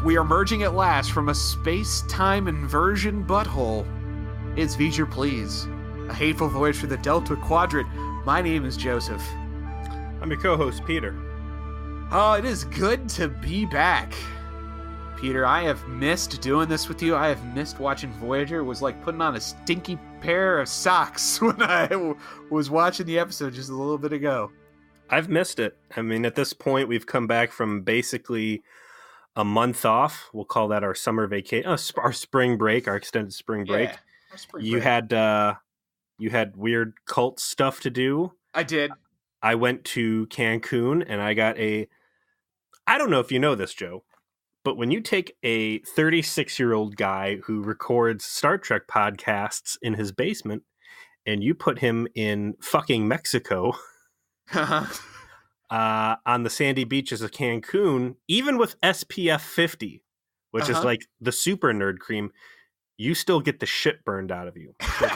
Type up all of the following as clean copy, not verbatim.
We are merging at last from a space-time inversion butthole. It's Feature Please, a hateful voyage through the Delta Quadrant. My name is Joseph. I'm your co-host, Peter. Oh, it is good to be back. Peter, I have missed doing this with you. I have missed watching Voyager. It was like putting on a stinky pair of socks when I was watching the episode just a little bit ago. I've missed it. I mean, at this point, we've come back from basically a month off. We'll call that our summer vacation, our spring break, our extended spring break. Yeah, our spring you break. You had weird cult stuff to do. I did. I went to Cancun and I got I don't know if you know this, Joe, but when you take a 36-year-old guy who records Star Trek podcasts in his basement and you put him in fucking Mexico on the sandy beaches of Cancun, even with SPF 50, which is like the super nerd cream, you still get the shit burned out of you. So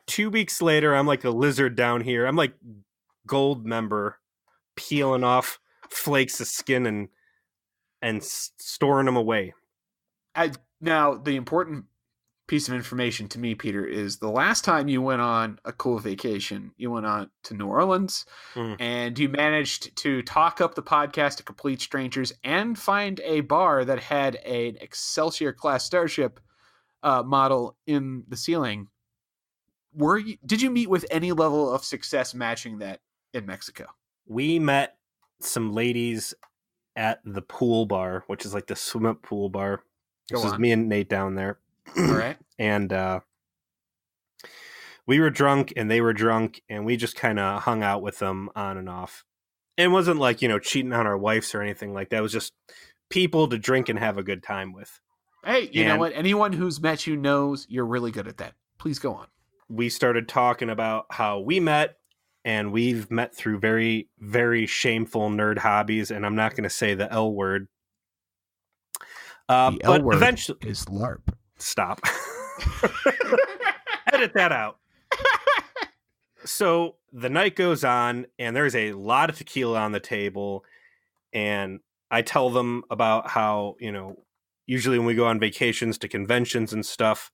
2 weeks later, I'm like a lizard down here. I'm like gold member peeling off flakes of skin and storing them away. Now, the important piece of information to me, Peter, is the last time you went on a cool vacation, you went on to New Orleans, and you managed to talk up the podcast to complete strangers and find a bar that had an Excelsior-class starship model in the ceiling. Did you meet with any level of success matching that in Mexico? We met some ladies at the pool bar, which is like the swim up pool bar. This is me and Nate down there. All right. And we were drunk and they were drunk and we just kind of hung out with them on and off. It wasn't like, cheating on our wives or anything like that. It was just people to drink and have a good time with. Hey, you know what? Anyone who's met you knows you're really good at that. Please go on. We started talking about how we met, and we've met through very, very shameful nerd hobbies, and I'm not going to say the L word. The L word eventually is LARP. Stop. Edit that out. So the night goes on, and there's a lot of tequila on the table, and I tell them about how, usually when we go on vacations to conventions and stuff,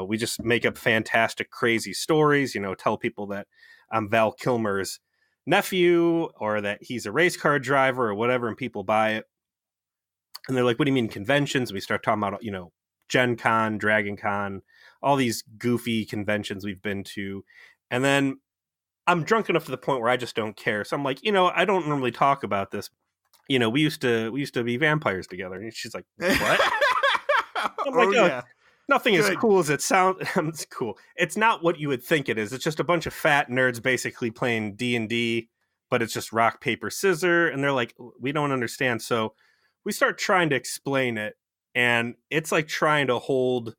we just make up fantastic, crazy stories, tell people that I'm Val Kilmer's nephew or that he's a race car driver or whatever, and people buy it. And they're like, what do you mean conventions? We start talking about, Gen Con, Dragon Con, all these goofy conventions we've been to. And then I'm drunk enough to the point where I just don't care. So I'm like, I don't normally talk about this. We used to be vampires together. And she's like, what? I'm like, yeah. Nothing as cool as it sounds. It's cool. It's not what you would think it is. It's just a bunch of fat nerds basically playing D&D, but it's just rock, paper, scissors. And they're like, we don't understand. So we start trying to explain it. And it's like trying to hold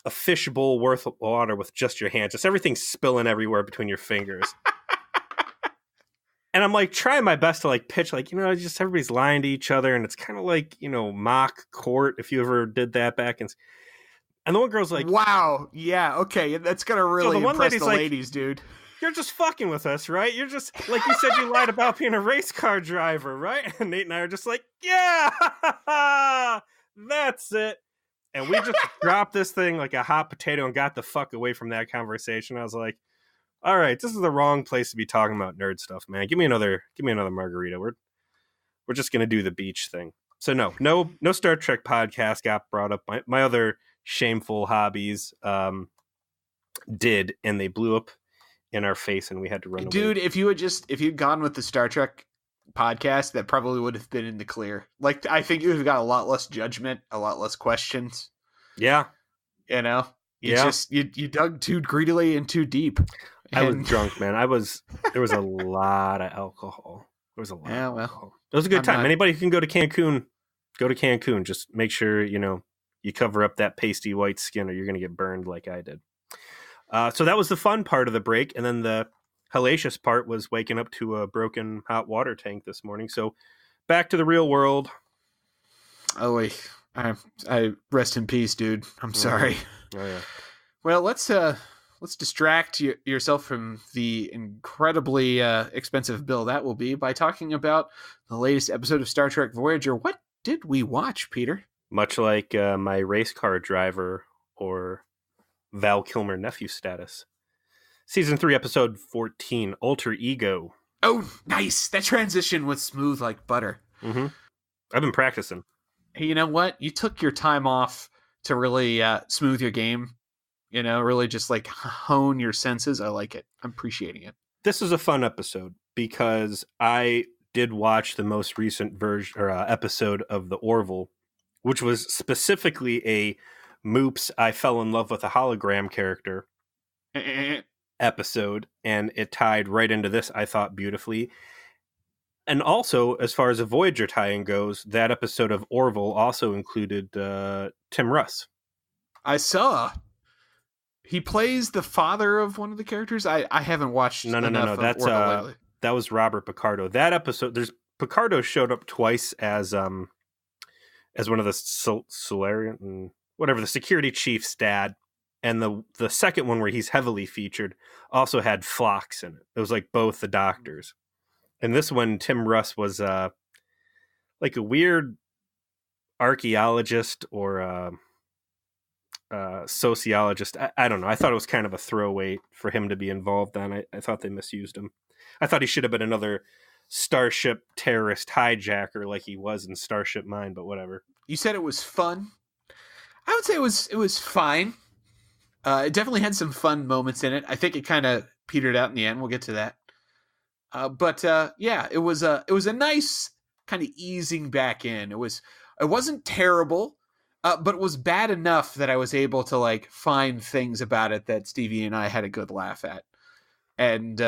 a fishbowl worth of water with just your hands. Just everything spilling everywhere between your fingers. And I'm like trying my best to like pitch, like, just everybody's lying to each other. And it's kind of like, mock court, if you ever did that back in. And the one girl's like, wow, yeah, okay, that's going to really impress the ladies, dude. You're just fucking with us, right? You're just, like you said, you lied about being a race car driver, right? And Nate and I are just like, yeah, that's it. And we just dropped this thing like a hot potato and got the fuck away from that conversation. I was like, all right, this is the wrong place to be talking about nerd stuff, man. Give me another margarita. We're just going to do the beach thing. So no Star Trek podcast got brought up. My other shameful hobbies did, and they blew up in our face and we had to run away. Dude, if you'd gone with the Star Trek podcast, that probably would have been in the clear. Like, I think you would have got a lot less judgment, a lot less questions. Yeah. You dug too greedily and too deep. I was drunk, man. There was a lot of alcohol. There was a lot of alcohol. It was a good time. Anybody who can go to Cancun, go to Cancun. Just make sure, you cover up that pasty white skin or you're going to get burned like I did. So that was the fun part of the break. And then the hellacious part was waking up to a broken hot water tank this morning. So back to the real world. Oh, wait. I rest in peace, dude. I'm sorry. Oh, yeah. Well, let's distract yourself from the incredibly expensive bill that will be by talking about the latest episode of Star Trek Voyager. What did we watch, Peter? Much like my race car driver or Val Kilmer nephew status. Season 3, episode 14, Alter Ego. Oh, nice. That transition was smooth like butter. Mm-hmm. I've been practicing. Hey, you know what? You took your time off to really smooth your game. You know, really just like hone your senses. I like it. I'm appreciating it. This is a fun episode because I did watch the most recent version or episode of the Orville, which was specifically a Moops I fell in love with a hologram character episode, and it tied right into this, I thought, beautifully. And also, as far as a Voyager tie-in goes, that episode of Orville also included Tim Russ. I saw. He plays the father of one of the characters. I haven't watched. No. That's that was Robert Picardo. That episode, Picardo showed up twice as one of the Solarian, whatever, the security chief's dad, and the second one where he's heavily featured also had Phlox in it. It was like both the doctors. And this one, Tim Russ was like a weird archaeologist or sociologist. I don't know. I thought it was kind of a throwaway for him to be involved on. I thought they misused him. I thought he should have been another Starship terrorist hijacker like he was in Starship Mine, but whatever. You said it was fun. I would say it was fine. It definitely had some fun moments in it. I think it kind of petered out in the end. We'll get to that. But it was a nice kind of easing back in. It wasn't terrible, but it was bad enough that I was able to like find things about it that Stevie and I had a good laugh at. And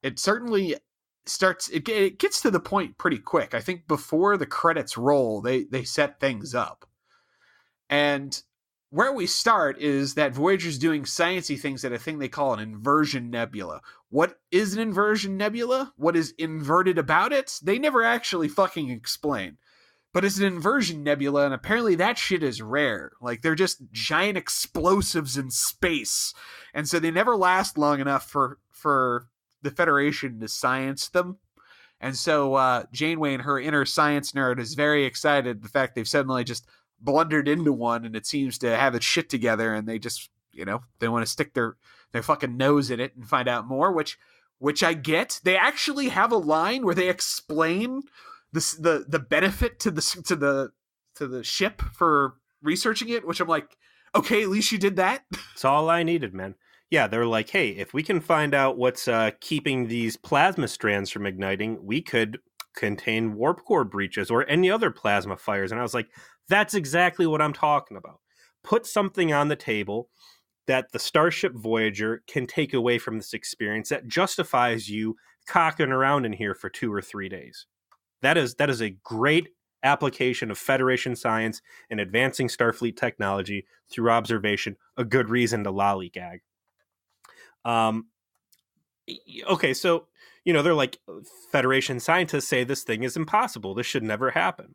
it certainly it gets to the point pretty quick. I think before the credits roll, they set things up. And where we start is that Voyager's doing sciencey things at a thing they call an inversion nebula. What is an inversion nebula? What is inverted about it? They never actually fucking explain. But it's an inversion nebula, and apparently that shit is rare. Like, they're just giant explosives in space. And so they never last long enough for the Federation to science them. And so Janeway and her inner science nerd is very excited the fact they've suddenly just blundered into one, and it seems to have its shit together, and they just, they want to stick their fucking nose in it and find out more, which I get. They actually have a line where they explain the benefit to the ship for researching it, which I'm like, okay, at least you did that. That's all I needed, man. Yeah, they're like, hey, if we can find out what's keeping these plasma strands from igniting, we could contain warp core breaches or any other plasma fires. And I was like, that's exactly what I'm talking about. Put something on the table that the Starship Voyager can take away from this experience that justifies you cocking around in here for 2 or 3 days. That is a great application of Federation science and advancing Starfleet technology through observation, a good reason to lollygag. Okay, so, they're like, Federation scientists say this thing is impossible. This should never happen.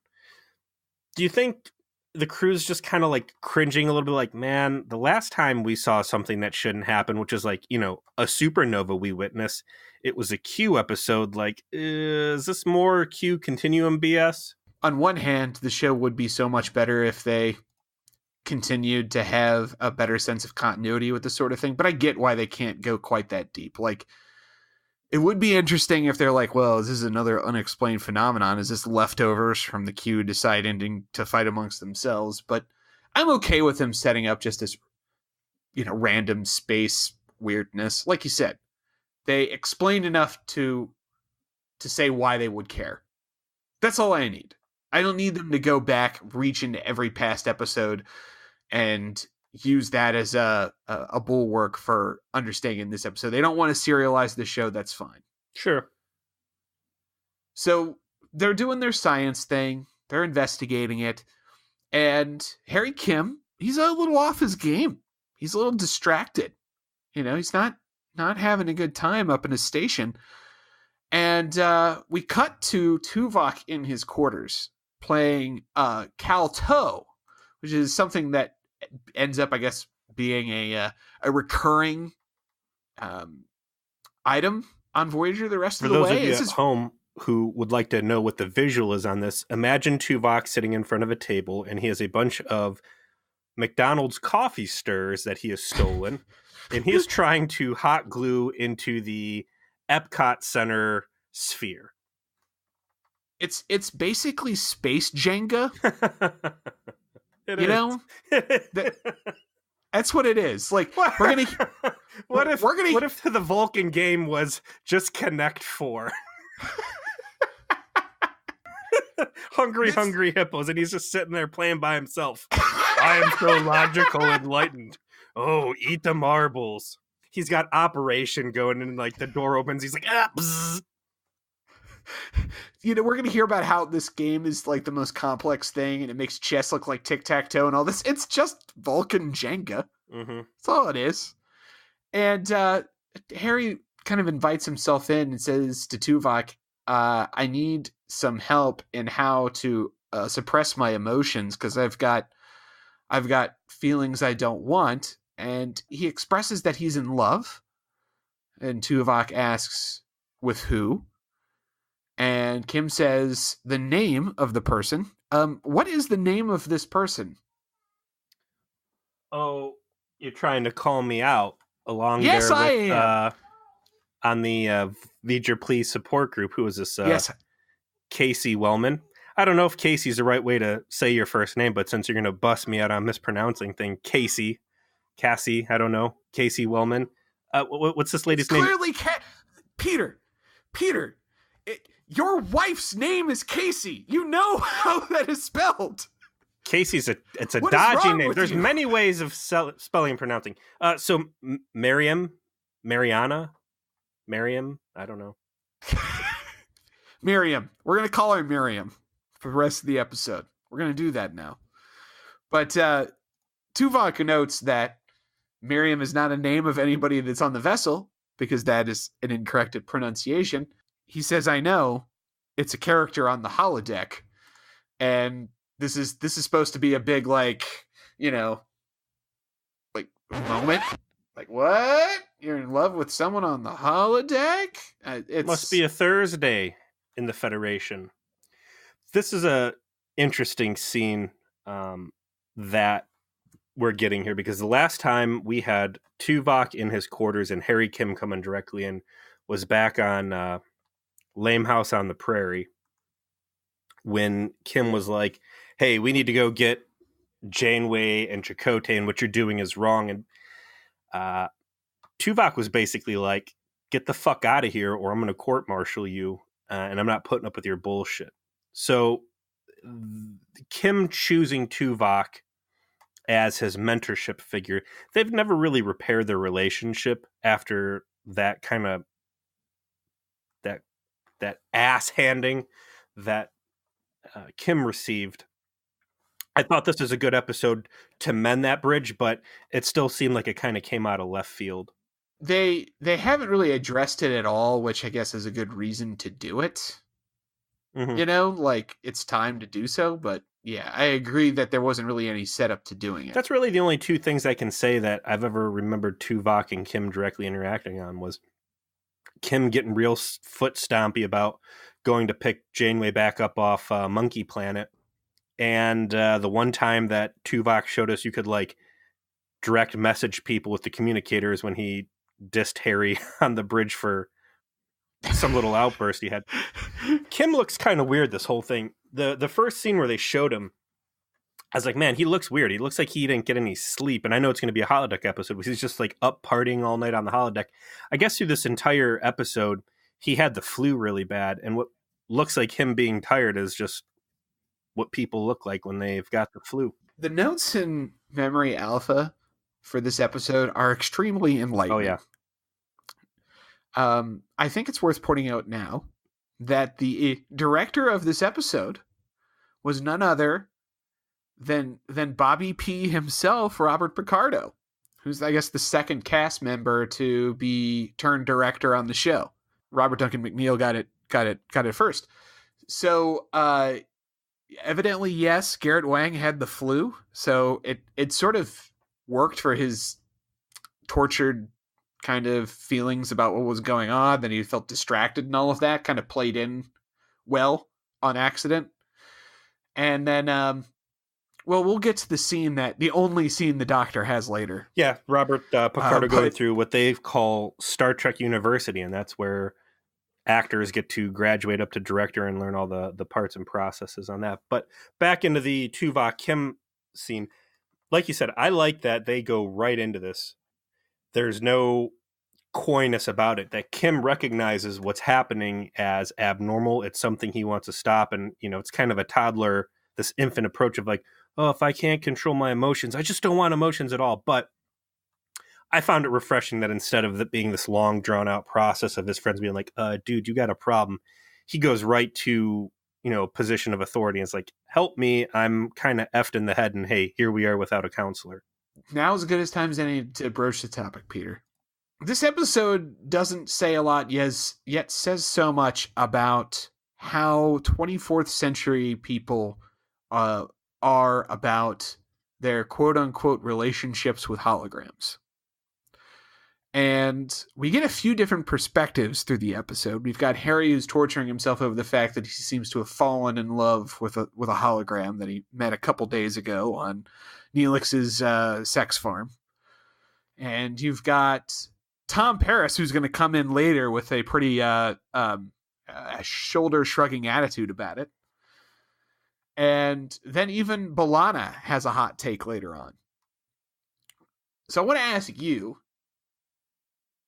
Do you think the crew's just kind of like cringing a little bit like, man, the last time we saw something that shouldn't happen, which is like, a supernova we witnessed, it was a Q episode. Like, is this more Q continuum BS? On one hand, the show would be so much better if they continued to have a better sense of continuity with this sort of thing, but I get why they can't go quite that deep. Like, it would be interesting if they're like, well, this is another unexplained phenomenon. Is this leftovers from the Q deciding to fight amongst themselves? But I'm okay with them setting up just this, random space weirdness. Like you said, they explained enough to say why they would care. That's all I need. I don't need them to go back, reach into every past episode, and use that as a bulwark for understanding this episode. They don't want to serialize the show. That's fine. Sure. So they're doing their science thing. They're investigating it. And Harry Kim, he's a little off his game. He's a little distracted. He's not having a good time up in his station. And we cut to Tuvok in his quarters playing Cal To, which is something that ends up, I guess, being a recurring item on Voyager the rest of the way. For those of you at home, who would like to know what the visual is on this, imagine Tuvok sitting in front of a table, and he has a bunch of McDonald's coffee stirs that he has stolen, and he is trying to hot glue into the Epcot Center sphere. It's basically space Jenga. That's what it is. Like, we're gonna. What if the Vulcan game was just Connect 4? Hungry hippos, and he's just sitting there playing by himself. I am so logical, enlightened. Oh, eat the marbles. He's got Operation going, and like the door opens. He's like, bzzz. We're going to hear about how this game is like the most complex thing, and it makes chess look like tic-tac-toe and all this. It's just Vulcan Jenga. Mm-hmm. That's all it is. And Harry kind of invites himself in and says to Tuvok, I need some help in how to suppress my emotions, because I've got feelings I don't want. And he expresses that he's in love. And Tuvok asks, with who? And Kim says the name of the person. What is the name of this person? Oh, you're trying to call me out along yes, there with, I am. On the V'ger Please support group. Who is this? Yes. Casey Wellman. I don't know if Casey's the right way to say your first name, but since you're going to bust me out on mispronouncing thing, Cassie, I don't know. Casey Wellman. What's this lady's name? Clearly, Peter. Your wife's name is Casey. You know how that is spelled. Casey's it's a dodgy name. There's many ways of spelling and pronouncing. So Mariana, I don't know. Miriam. We're going to call her Miriam for the rest of the episode. We're going to do that now. But Tuvok notes that Miriam is not a name of anybody that's on the vessel, because that is an incorrect pronunciation. He says, I know, it's a character on the holodeck. And this is supposed to be a big, like moment. Like, what? You're in love with someone on the holodeck? It must be a Thursday in the Federation. This is a interesting scene that we're getting here, because the last time we had Tuvok in his quarters and Harry Kim coming directly in was back on Lame House on the Prairie, when Kim was like, hey, we need to go get Janeway and Chakotay, and what you're doing is wrong. And Tuvok was basically like, get the fuck out of here, or I'm going to court-martial you, and I'm not putting up with your bullshit. So Kim choosing Tuvok as his mentorship figure, they've never really repaired their relationship after that kind of that ass handing that Kim received. I thought this was a good episode to mend that bridge, but it still seemed like it kind of came out of left field. They haven't really addressed it at all, which I guess is a good reason to do it. Mm-hmm. Like, it's time to do so, but yeah, I agree that there wasn't really any setup to doing it. That's really the only two things I can say that I've ever remembered Tuvok and Kim directly interacting on, was Kim getting real foot stompy about going to pick Janeway back up off Monkey Planet. And the one time that Tuvok showed us you could like direct message people with the communicators when he dissed Harry on the bridge for some little outburst he had. Kim looks kind of weird this whole thing. The first scene where they showed him, I was like, man, he looks weird. He looks like he didn't get any sleep. And I know it's going to be a holodeck episode, but he's just like up partying all night on the holodeck. I guess through this entire episode, he had the flu really bad. And what looks like him being tired is just what people look like when they've got the flu. The notes in Memory Alpha for this episode are extremely enlightening. Oh, yeah. I think it's worth pointing out now that the director of this episode was none other than Bobby P. himself, Robert Picardo, who's, I guess, the second cast member to be turned director on the show. Robert Duncan McNeil got it first. So, evidently, yes, Garrett Wang had the flu, so it sort of worked for his tortured kind of feelings about what was going on. Then he felt distracted and all of that kind of played in well on accident. And then, well, we'll get to the only scene the Doctor has later. Yeah, Robert Picard will go through what they call Star Trek University, and that's where actors get to graduate up to director and learn all the parts and processes on that. But back into the Tuvok Kim scene, like you said, I like that they go right into this. There's no coyness about it, that Kim recognizes what's happening as abnormal. It's something he wants to stop. And, it's kind of a toddler, this infant approach of like, oh, if I can't control my emotions, I just don't want emotions at all. But I found it refreshing that instead of it being this long drawn out process of his friends being like, dude, you got a problem, he goes right to, position of authority. And it's like, help me. I'm kind of effed in the head. And hey, here we are without a counselor. Now is as good as time as any to broach the topic, Peter. This episode doesn't say a lot, yet says so much about how 24th century people are about their quote-unquote relationships with holograms. And we get a few different perspectives through the episode. We've got Harry, who's torturing himself over the fact that he seems to have fallen in love with a hologram that he met a couple days ago on Neelix's sex farm. And you've got Tom Paris, who's going to come in later with a pretty shoulder-shrugging attitude about it. And then even B'Elanna has a hot take later on. So I want to ask you,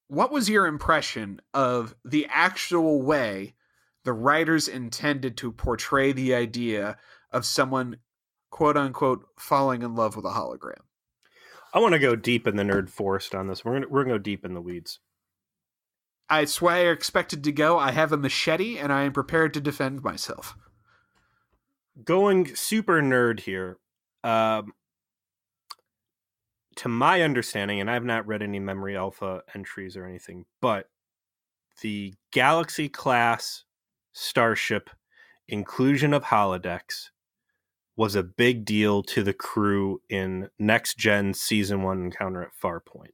what was your impression of the actual way the writers intended to portray the idea of someone, quote-unquote, falling in love with a hologram? I want to go deep in the nerd forest on this. We're gonna go deep in the weeds. It's why I expected to go. I have a machete, and I am prepared to defend myself. Going super nerd here. To my understanding, and I've not read any Memory Alpha entries or anything, but the Galaxy-class starship inclusion of holodecks was a big deal to the crew in Next Gen Season 1 Encounter at Farpoint.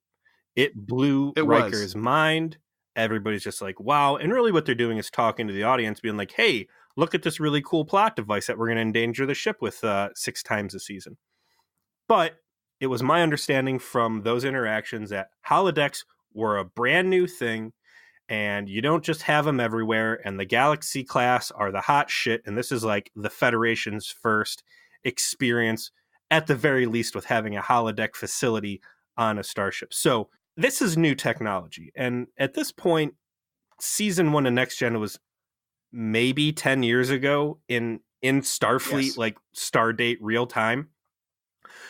It blew Riker's mind. Everybody's just like, wow. And really what they're doing is talking to the audience, being like, hey, look at this really cool plot device that we're going to endanger the ship with 6 times a season. But it was my understanding from those interactions that holodecks were a brand new thing, and you don't just have them everywhere, and the Galaxy class are the hot shit, and this is like the Federation's first experience, at the very least, with having a holodeck facility on a starship. So this is new technology, and at this point, Season 1 of Next Gen was maybe 10 years ago in Starfleet, yes. Like Stardate real time.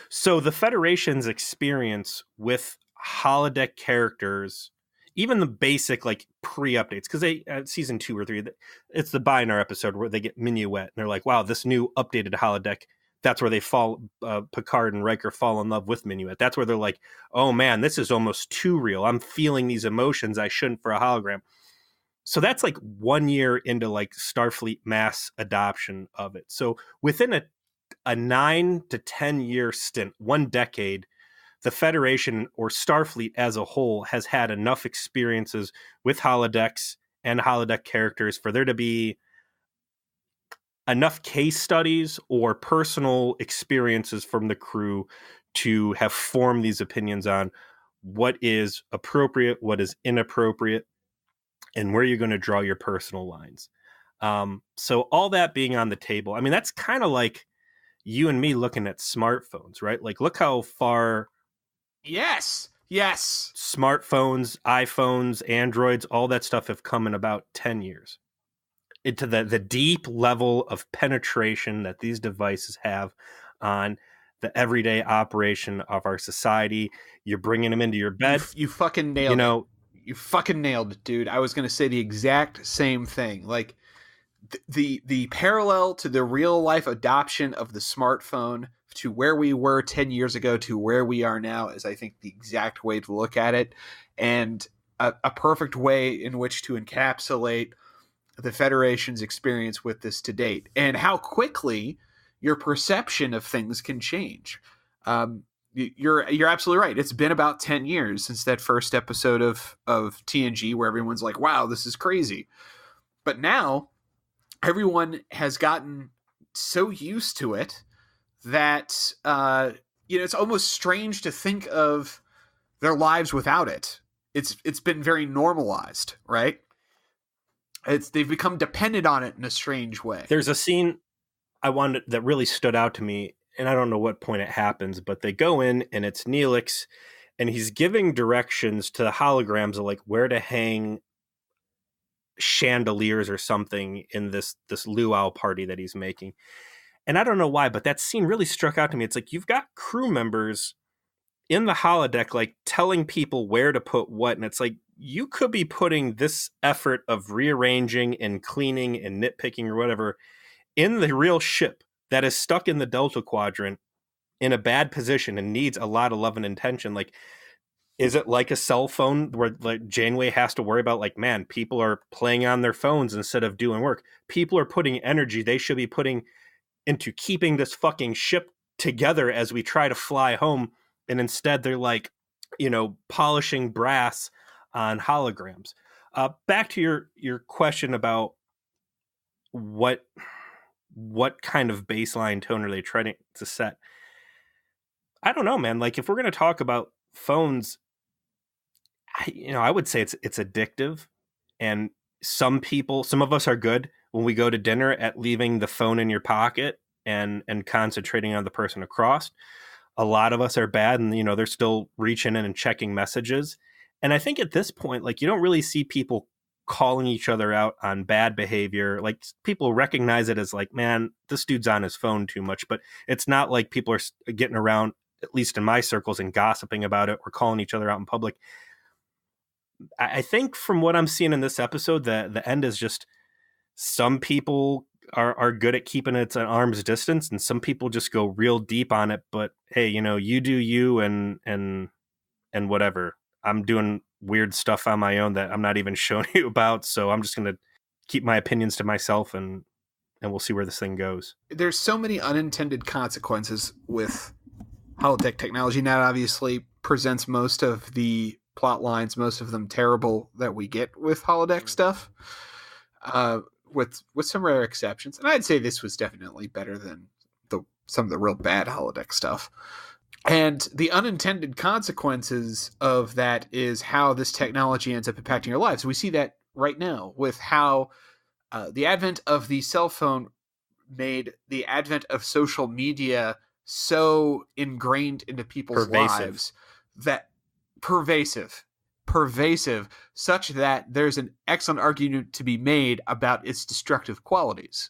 So the Federation's experience with holodeck characters, even the basic like pre-updates, because they season 2 or 3, it's the Binar episode where they get Minuet and they're like, wow, this new updated holodeck, that's where they fall, Picard and Riker fall in love with Minuet. That's where they're like, oh man, this is almost too real. I'm feeling these emotions I shouldn't for a hologram. So that's like 1 year into like Starfleet mass adoption of it. So within a 9 to 10 year stint, 1 decade, the Federation or Starfleet as a whole has had enough experiences with holodecks and holodeck characters for there to be enough case studies or personal experiences from the crew to have formed these opinions on what is appropriate, what is inappropriate, and where you're going to draw your personal lines. So all that being on the table, I mean, that's kind of like you and me looking at smartphones, right? Like, look how far. Yes. Smartphones, iPhones, Androids, all that stuff have come in about 10 years. Into the deep level of penetration that these devices have on the everyday operation of our society. You're bringing them into your bed. You fucking nailed it. You fucking nailed it, dude. I was going to say the exact same thing. Like, the parallel to the real life adoption of the smartphone to where we were 10 years ago to where we are now is, I think, the exact way to look at it, and a perfect way in which to encapsulate the Federation's experience with this to date, and how quickly your perception of things can change. You're absolutely right. It's been about 10 years since that first episode of TNG where everyone's like, wow, this is crazy. But now, everyone has gotten so used to it that it's almost strange to think of their lives without it. It's been very normalized, right? They've become dependent on it in a strange way. There's a scene I wanted that really stood out to me, and I don't know what point it happens, but they go in and it's Neelix, and he's giving directions to the holograms of like where to hang chandeliers or something in this luau party that he's making. And I don't know why, but that scene really struck out to me. It's like you've got crew members in the holodeck like telling people where to put what, and it's like you could be putting this effort of rearranging and cleaning and nitpicking or whatever in the real ship that is stuck in the Delta Quadrant in a bad position and needs a lot of love and attention. Like, is it like a cell phone where like Janeway has to worry about like, man, people are playing on their phones instead of doing work. People are putting energy they should be putting into keeping this fucking ship together as we try to fly home. And instead they're like, polishing brass on holograms. Back to your question about what kind of baseline tone are they trying to set? I don't know, man. Like if we're going to talk about phones, I would say it's addictive, and some of us are good when we go to dinner at leaving the phone in your pocket and concentrating on the person across. A lot of us are bad, and they're still reaching in and checking messages. And I think at this point, like you don't really see people calling each other out on bad behavior. Like people recognize it as like, man, this dude's on his phone too much, but it's not like people are getting around, at least in my circles, and gossiping about it or calling each other out in public. I think from what I'm seeing in this episode, the end is just some people are good at keeping it at arm's distance, and some people just go real deep on it. But hey, you do you, and whatever. I'm doing weird stuff on my own that I'm not even showing you about, so I'm just gonna keep my opinions to myself, and we'll see where this thing goes. There's so many unintended consequences with holodeck technology. Now, obviously, presents most of the plot lines, most of them terrible, that we get with holodeck stuff, with some rare exceptions. And I'd say this was definitely better than some of the real bad holodeck stuff. And the unintended consequences of that is how this technology ends up impacting our lives. We see that right now with how the advent of the cell phone made the advent of social media so ingrained into people's lives that pervasive, such that there's an excellent argument to be made about its destructive qualities.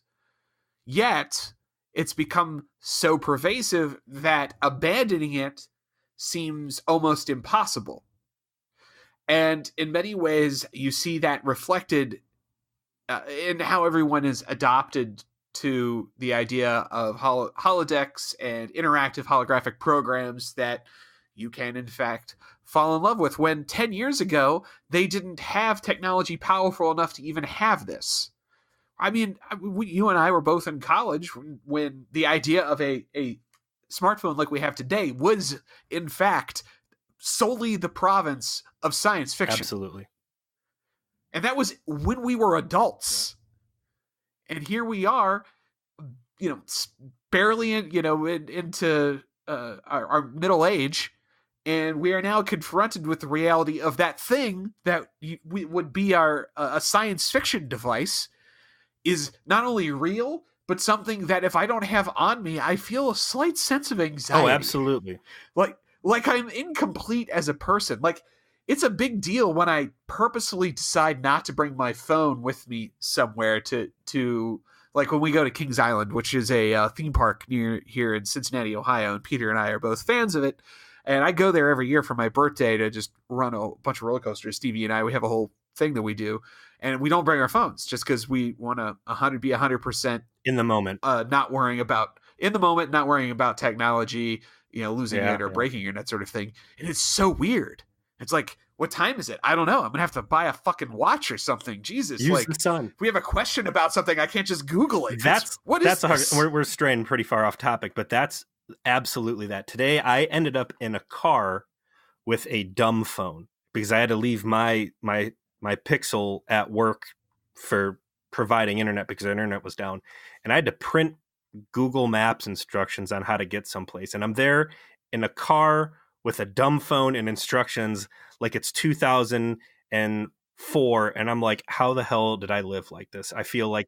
Yet, it's become so pervasive that abandoning it seems almost impossible. And in many ways, you see that reflected in how everyone is adopted to the idea of holodecks and interactive holographic programs that you can, in fact, fall in love with, when 10 years ago, they didn't have technology powerful enough to even have this. I mean, you and I were both in college when the idea of a smartphone like we have today was, in fact, solely the province of science fiction. Absolutely. And that was when we were adults. Yeah. And here we are, barely into our middle age, and we are now confronted with the reality of that thing that would be a science fiction device is not only real, but something that if I don't have on me, I feel a slight sense of anxiety. Oh, absolutely. Like I'm incomplete as a person. Like, it's a big deal when I purposely decide not to bring my phone with me somewhere to like when we go to Kings Island, which is a theme park near here in Cincinnati, Ohio, and Peter and I are both fans of it. And I go there every year for my birthday to just run a bunch of roller coasters. Stevie and I, we have a whole thing that we do, and we don't bring our phones just because we want to be 100% in the moment, not worrying about technology, losing it or breaking it, that sort of thing. And it's so weird. It's like, what time is it? I don't know. I'm gonna have to buy a fucking watch or something. Jesus, use the sun. If we have a question about something, I can't just Google it. We're straying pretty far off topic, but that's absolutely that. Today, I ended up in a car with a dumb phone because I had to leave my Pixel at work for providing internet because the internet was down. And I had to print Google Maps instructions on how to get someplace. And I'm there in a car with a dumb phone and instructions like it's 2004. And I'm like, how the hell did I live like this? I feel like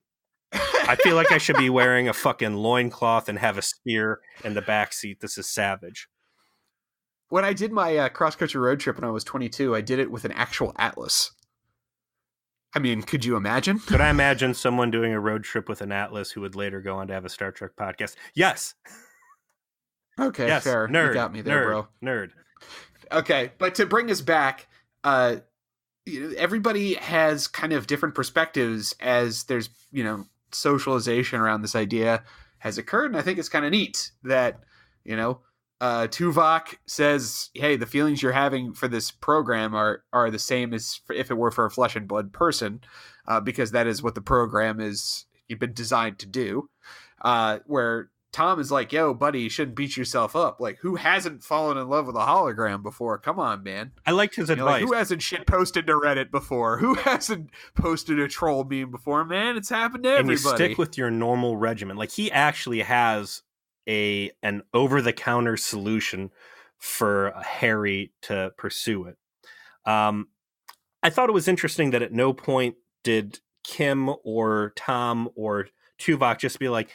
I should be wearing a fucking loincloth and have a spear in the back seat. This is savage. When I did my cross-country road trip when I was 22, I did it with an actual atlas. I mean, could you imagine? Could I imagine someone doing a road trip with an atlas who would later go on to have a Star Trek podcast? Yes. Okay, yes. Fair. Nerd, you got me there, bro. Nerd. Okay, but to bring us back, everybody has kind of different perspectives as there's, socialization around this idea has occurred. And I think it's kind of neat that, Tuvok says, hey, the feelings you're having for this program are the same as if it were for a flesh and blood person, because that is what the program is you've been designed to do. Where Tom is like, yo, buddy, you shouldn't beat yourself up. Like, who hasn't fallen in love with a hologram before? Come on, man. I liked his advice. Like, who hasn't shit posted to Reddit before? Who hasn't posted a troll meme before? Man, it's happened to everybody. And you stick with your normal regimen. Like, he actually has an over-the-counter solution for Harry to pursue it. I thought it was interesting that at no point did Kim or Tom or Tuvok just be like,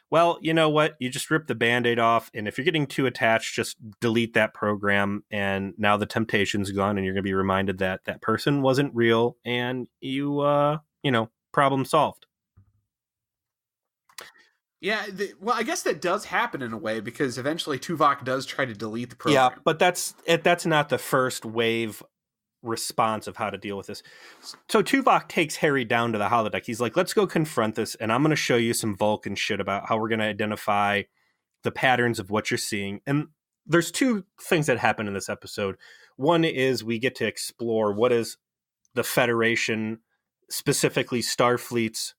well, you know what? You just rip the Band-Aid off, and if you're getting too attached, just delete that program, and now the temptation's gone, and you're going to be reminded that that person wasn't real, and you, problem solved. Yeah, well, I guess that does happen in a way, because eventually Tuvok does try to delete the program. Yeah, but that's not the first wave response of how to deal with this. So Tuvok takes Harry down to the holodeck. He's like, let's go confront this, and I'm going to show you some Vulcan shit about how we're going to identify the patterns of what you're seeing. And there's two things that happen in this episode. One is we get to explore what is the Federation, specifically Starfleet's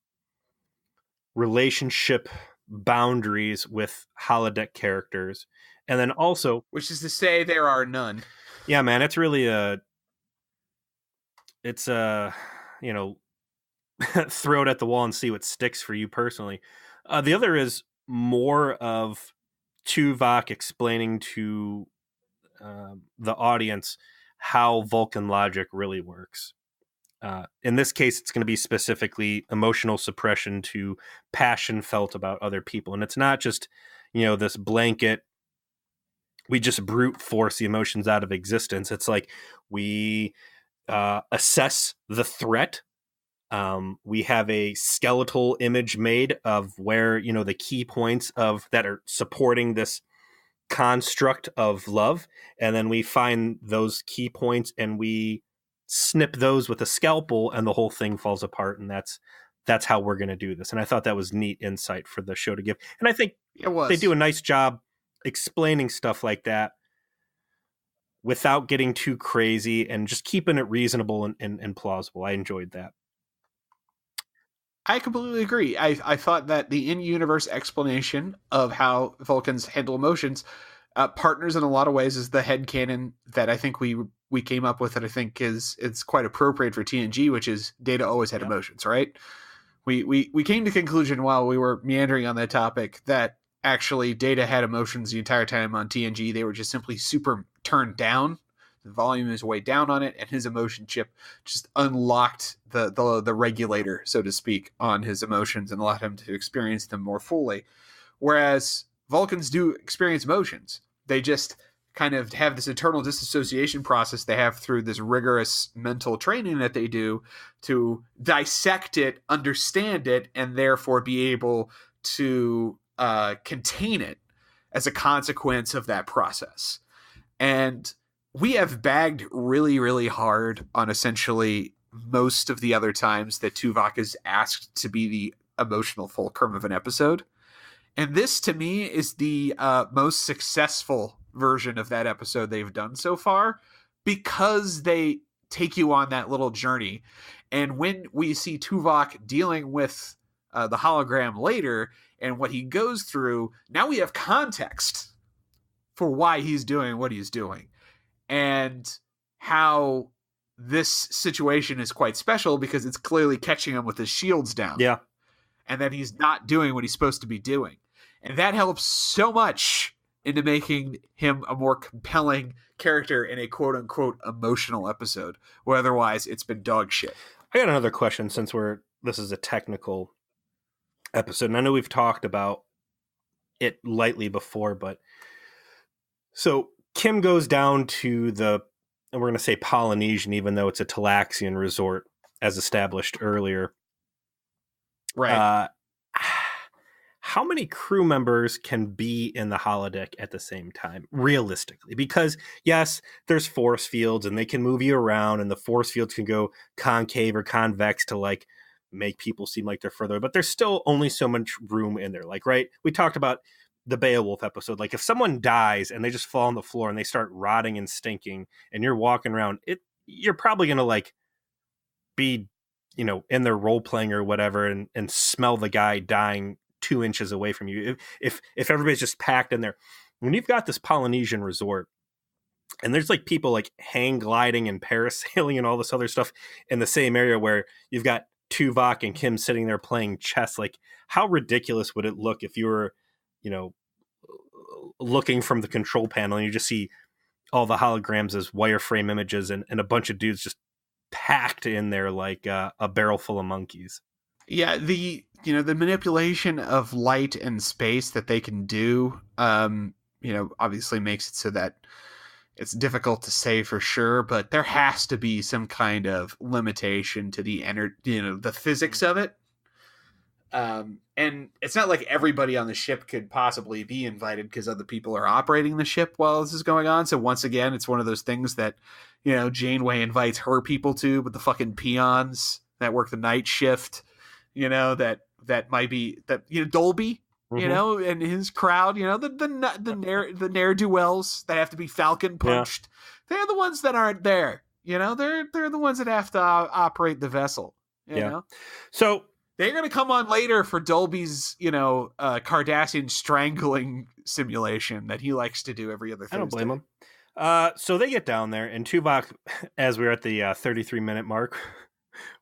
relationship boundaries with holodeck characters. And then also, which is to say there are none. Yeah, man, it's really throw it at the wall and see what sticks for you personally. The other is more of Tuvok explaining to the audience how Vulcan logic really works. In this case, it's going to be specifically emotional suppression to passion felt about other people. And it's not just, this blanket, we just brute force the emotions out of existence. It's like we assess the threat. We have a skeletal image made of where, the key points that are supporting this construct of love. And then we find those key points and we snip those with a scalpel and the whole thing falls apart. And that's how we're going to do this. And I thought that was neat insight for the show to give. And I think they do a nice job explaining stuff like that without getting too crazy and just keeping it reasonable and plausible. I enjoyed that. I completely agree. I thought that the in-universe explanation of how Vulcans handle emotions partners in a lot of ways is the headcanon that I think we came up with that I think is quite appropriate for TNG, which is Data always had emotions, right? We came to conclusion while we were meandering on that topic that actually Data had emotions the entire time on TNG. They were just simply super turned down. The volume is way down on it, and his emotion chip just unlocked the regulator, so to speak, on his emotions and allowed him to experience them more fully. Whereas Vulcans do experience emotions. They just kind of have this internal disassociation process they have through this rigorous mental training that they do to dissect it, understand it, and therefore be able to contain it as a consequence of that process. And we have bagged really, really hard on essentially most of the other times that Tuvok is asked to be the emotional fulcrum of an episode. And this, to me, is the most successful version of that episode they've done so far, because they take you on that little journey. And when we see Tuvok dealing with the hologram later and what he goes through, now we have context for why he's doing what he's doing and how this situation is quite special because it's clearly catching him with his shields down. Yeah. And that he's not doing what he's supposed to be doing. And that helps so much into making him a more compelling character in a quote-unquote emotional episode, where otherwise it's been dog shit. I got another question since this is a technical episode, and I know we've talked about it lightly before, but so Kim goes down to and we're going to say Polynesian, even though it's a Talaxian resort, as established earlier. Right. How many crew members can be in the holodeck at the same time, realistically? Because, yes, there's force fields, and they can move you around, and the force fields can go concave or convex to, like, make people seem like they're further, but there's still only so much room in there. Like, right, we talked about the Beowulf episode. Like, if someone dies and they just fall on the floor and they start rotting and stinking, and you're walking around, you're probably going to, like, be, in their role playing or whatever, and smell the guy dying 2 inches away from you. If everybody's just packed in there, when you've got this Polynesian resort and there's like people like hang gliding and parasailing and all this other stuff in the same area where you've got Tuvok and Kim sitting there playing chess, like how ridiculous would it look if you were, looking from the control panel and you just see all the holograms as wireframe images and a bunch of dudes just packed in there like a barrel full of monkeys. Yeah, the manipulation of light and space that they can do, obviously makes it so that it's difficult to say for sure, but there has to be some kind of limitation to the the physics of it. And it's not like everybody on the ship could possibly be invited because other people are operating the ship while this is going on. So once again, it's one of those things that, Janeway invites her people to, but the fucking peons that work the night shift, that might be that, Dolby, and his crowd, the ne'er-do-wells that have to be falcon punched. Yeah. They're the ones that aren't there. They're the ones that have to operate the vessel. You know? So they're going to come on later for Dolby's, Cardassian strangling simulation that he likes to do every other Thursday. I don't blame him. So they get down there, and Tuvok, as we're at the 33-minute mark,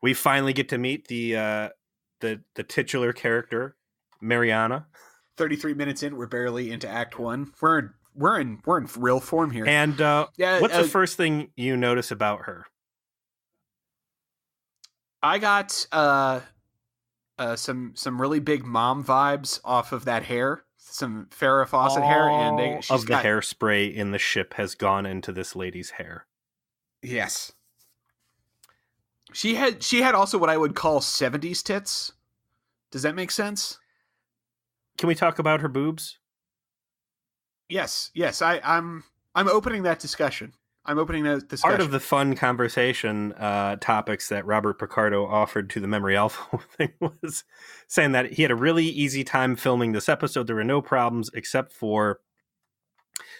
we finally get to meet the titular character, Mariana. 33 minutes in, we're barely into Act 1. We're in real form here. And what's the first thing you notice about her? I got some really big mom vibes off of that hair, some Farrah Fawcett hair, and the hairspray in the ship has gone into this lady's hair. Yes, she had also what I would call 70s tits. Does that make sense? Can we talk about her boobs? Yes. I'm opening that discussion. Part of the fun conversation topics that Robert Picardo offered to the Memory Alpha thing was saying that he had a really easy time filming this episode. There were no problems except for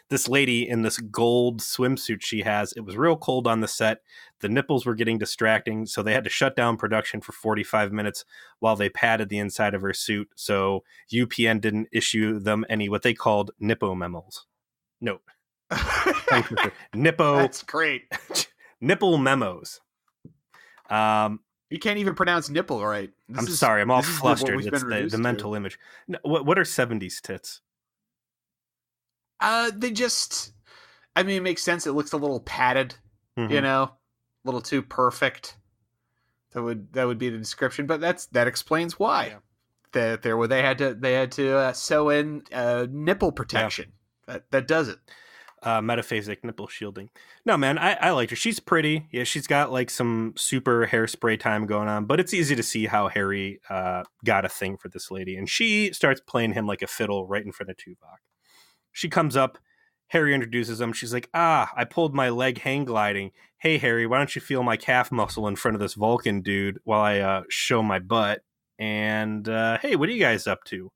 this lady in this gold swimsuit she has. It was real cold on the set. The nipples were getting distracting, so they had to shut down production for 45 minutes while they padded the inside of her suit, so UPN didn't issue them any what they called nippo memos. No. Nippo. That's great. Nipple memos. You can't even pronounce nipple right. I'm sorry. I'm all flustered. It's the mental image. What are 70s tits? They just, it makes sense. It looks a little padded, a little too perfect. That would be the description, but that explains why. Yeah. They had to sew in nipple protection. Yeah. That does it. Metaphasic nipple shielding. No, man, I liked her. She's pretty. Yeah, she's got like some super hairspray time going on, but it's easy to see how Harry got a thing for this lady. And she starts playing him like a fiddle right in front of Tuvok. She comes up. Harry introduces him. She's like, I pulled my leg hang gliding. Hey, Harry, why don't you feel my calf muscle in front of this Vulcan dude while I show my butt? And, hey, what are you guys up to?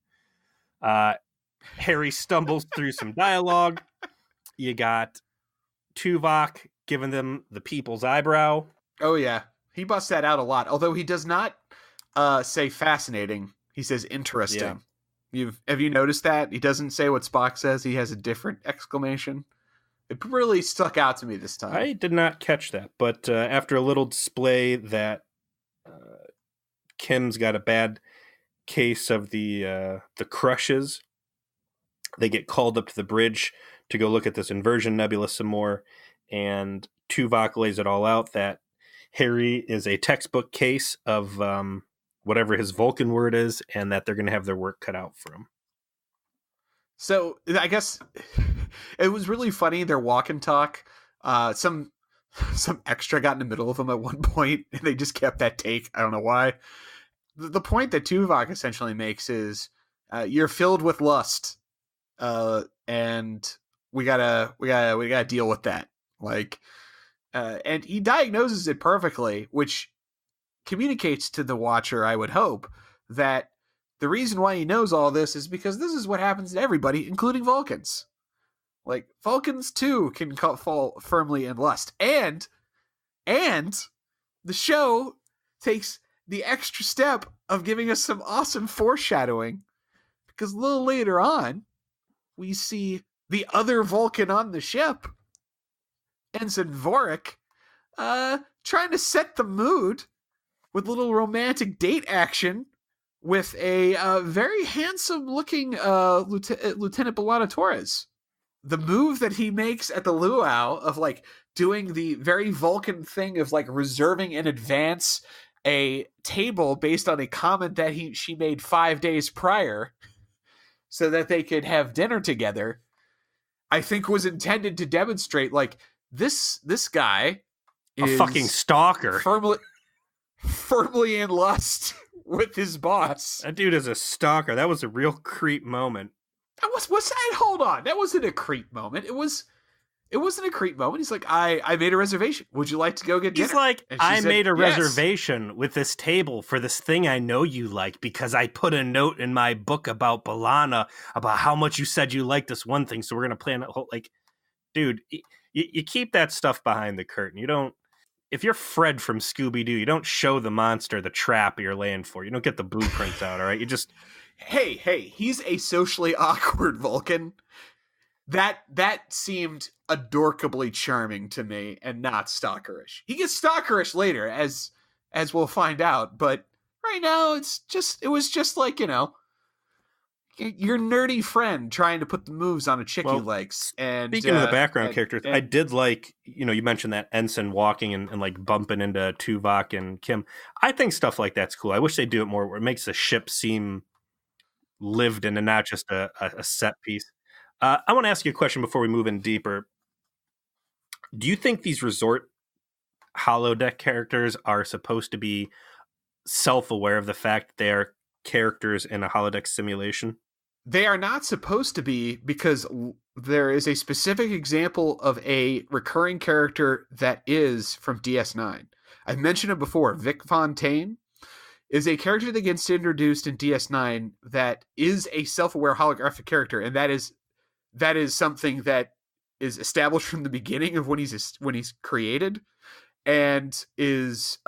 Harry stumbles through some dialogue. You got Tuvok giving them the people's eyebrow. Oh, yeah. He busts that out a lot. Although he does not say fascinating. He says interesting. Yeah. Have you noticed that? He doesn't say what Spock says. He has a different exclamation. It really stuck out to me this time. I did not catch that, but after a little display that Kim's got a bad case of the crushes, they get called up to the bridge to go look at this inversion nebula some more, and Tuvok lays it all out that Harry is a textbook case of whatever his Vulcan word is, and that they're going to have their work cut out for him. So I guess it was really funny, their walk and talk. Some extra got in the middle of them at one point, and they just kept that take. I don't know why. The point that Tuvok essentially makes is you're filled with lust, and we gotta deal with that. Like, and he diagnoses it perfectly, which communicates to the watcher, I would hope, that the reason why he knows all this is because this is what happens to everybody, including Vulcans. Like, Vulcans too can fall firmly in lust, and the show takes the extra step of giving us some awesome foreshadowing, because a little later on, we see the other Vulcan on the ship, Ensign Vorik, trying to set the mood with a little romantic date action with a very handsome-looking Lieutenant Bellana Torres. The move that he makes at the luau of, like, doing the very Vulcan thing of, like, reserving in advance a table based on a comment that she made 5 days prior so that they could have dinner together, I think was intended to demonstrate, like, this guy is a fucking stalker. Firmly in lust with his boss. That dude is a stalker. That was a real creep moment. What's that? Hold on. That wasn't a creep moment. It wasn't a creep moment. He's like, I made a reservation. Would you like to go get dinner? He's like, I made a reservation with this table for this thing I know you like, because I put a note in my book about Bellana about how much you said you liked this one thing. So we're going to plan a whole, like, dude, you keep that stuff behind the curtain. You don't, if you're Fred from Scooby-Doo, you don't show the monster the trap you're laying for. You don't get the blueprints out, all right? You just... Hey, he's a socially awkward Vulcan. That seemed adorably charming to me and not stalkerish. He gets stalkerish later, as we'll find out, but right now it was just like, you know, your nerdy friend trying to put the moves on a chick he likes. And speaking of the background characters, I did like, you know, you mentioned that ensign walking and like bumping into Tuvok and Kim. I think stuff like that's cool. I wish they do it more where it makes the ship seem lived in and not just a set piece. I want to ask you a question before we move in deeper. Do you think these resort holodeck characters are supposed to be self-aware of the fact that they are characters in a holodeck simulation? They are not supposed to be, because there is a specific example of a recurring character that is from DS9. I've mentioned it before. Vic Fontaine is a character that gets introduced in DS9 that is a self-aware holographic character, and that is something that is established from the beginning of when he's created, and is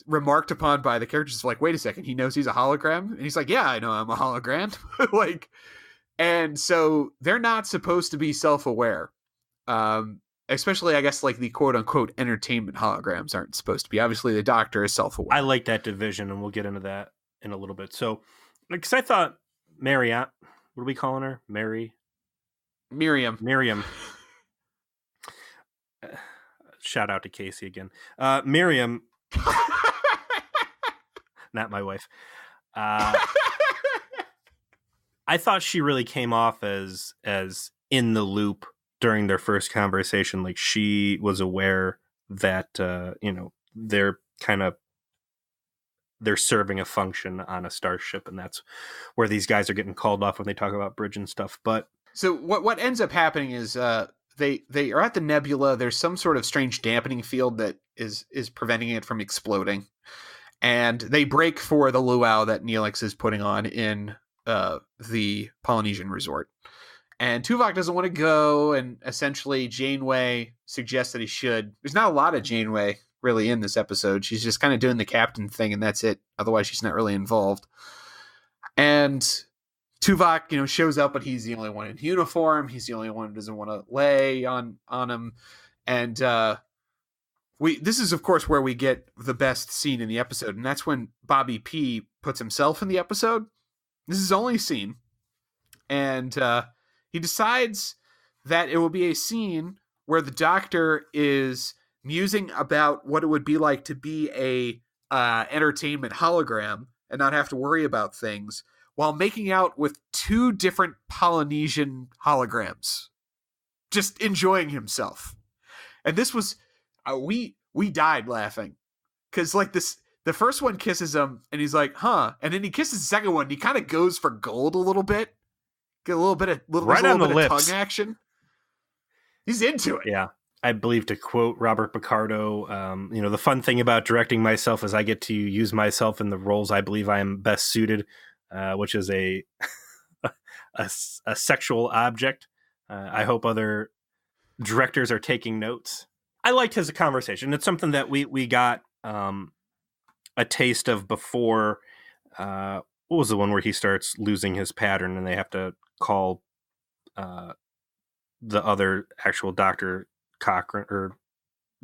remarked upon by the characters. Like, wait a second, he knows he's a hologram, and he's like, yeah, I know I'm a hologram. Like, and so they're not supposed to be self-aware. Especially, I guess, like the quote-unquote entertainment holograms aren't supposed to be. Obviously, the Doctor is self-aware. I like that division, and we'll get into that in a little bit. So, because I thought Marriott, what are we calling her? Miriam. Shout out to Casey again. Miriam, not my wife. I thought she really came off as in the loop during their first conversation. Like, she was aware that they're serving a function on a starship, and that's where these guys are getting called off when they talk about bridge and stuff. But so what ends up happening is they are at the nebula. There's some sort of strange dampening field that is preventing it from exploding, and they break for the luau that Neelix is putting on in the Polynesian resort. And Tuvok doesn't want to go, and essentially Janeway suggests that he should. There's not a lot of Janeway really in this episode. She's just kind of doing the captain thing, and that's it. Otherwise, she's not really involved. And Tuvok, shows up, but he's the only one in uniform. He's the only one who doesn't want to lay on him. And this is, of course, where we get the best scene in the episode, and that's when Bobby P puts himself in the episode. This is his only scene, and he decides that it will be a scene where the Doctor is musing about what it would be like to be a entertainment hologram and not have to worry about things, while making out with two different Polynesian holograms, just enjoying himself. And this was we died laughing, because like the first one kisses him and he's like, huh, and then he kisses the second one and he kind of goes for gold a little bit, get a little bit of right on the lips, tongue action. He's into it. Yeah, I believe, to quote Robert Picardo, the fun thing about directing myself is I get to use myself in the roles I believe I am best suited, which is a sexual object. I hope other directors are taking notes. I liked his conversation. It's something that we got a taste of before. What was the one where he starts losing his pattern and they have to call the other actual Dr. Cochrane or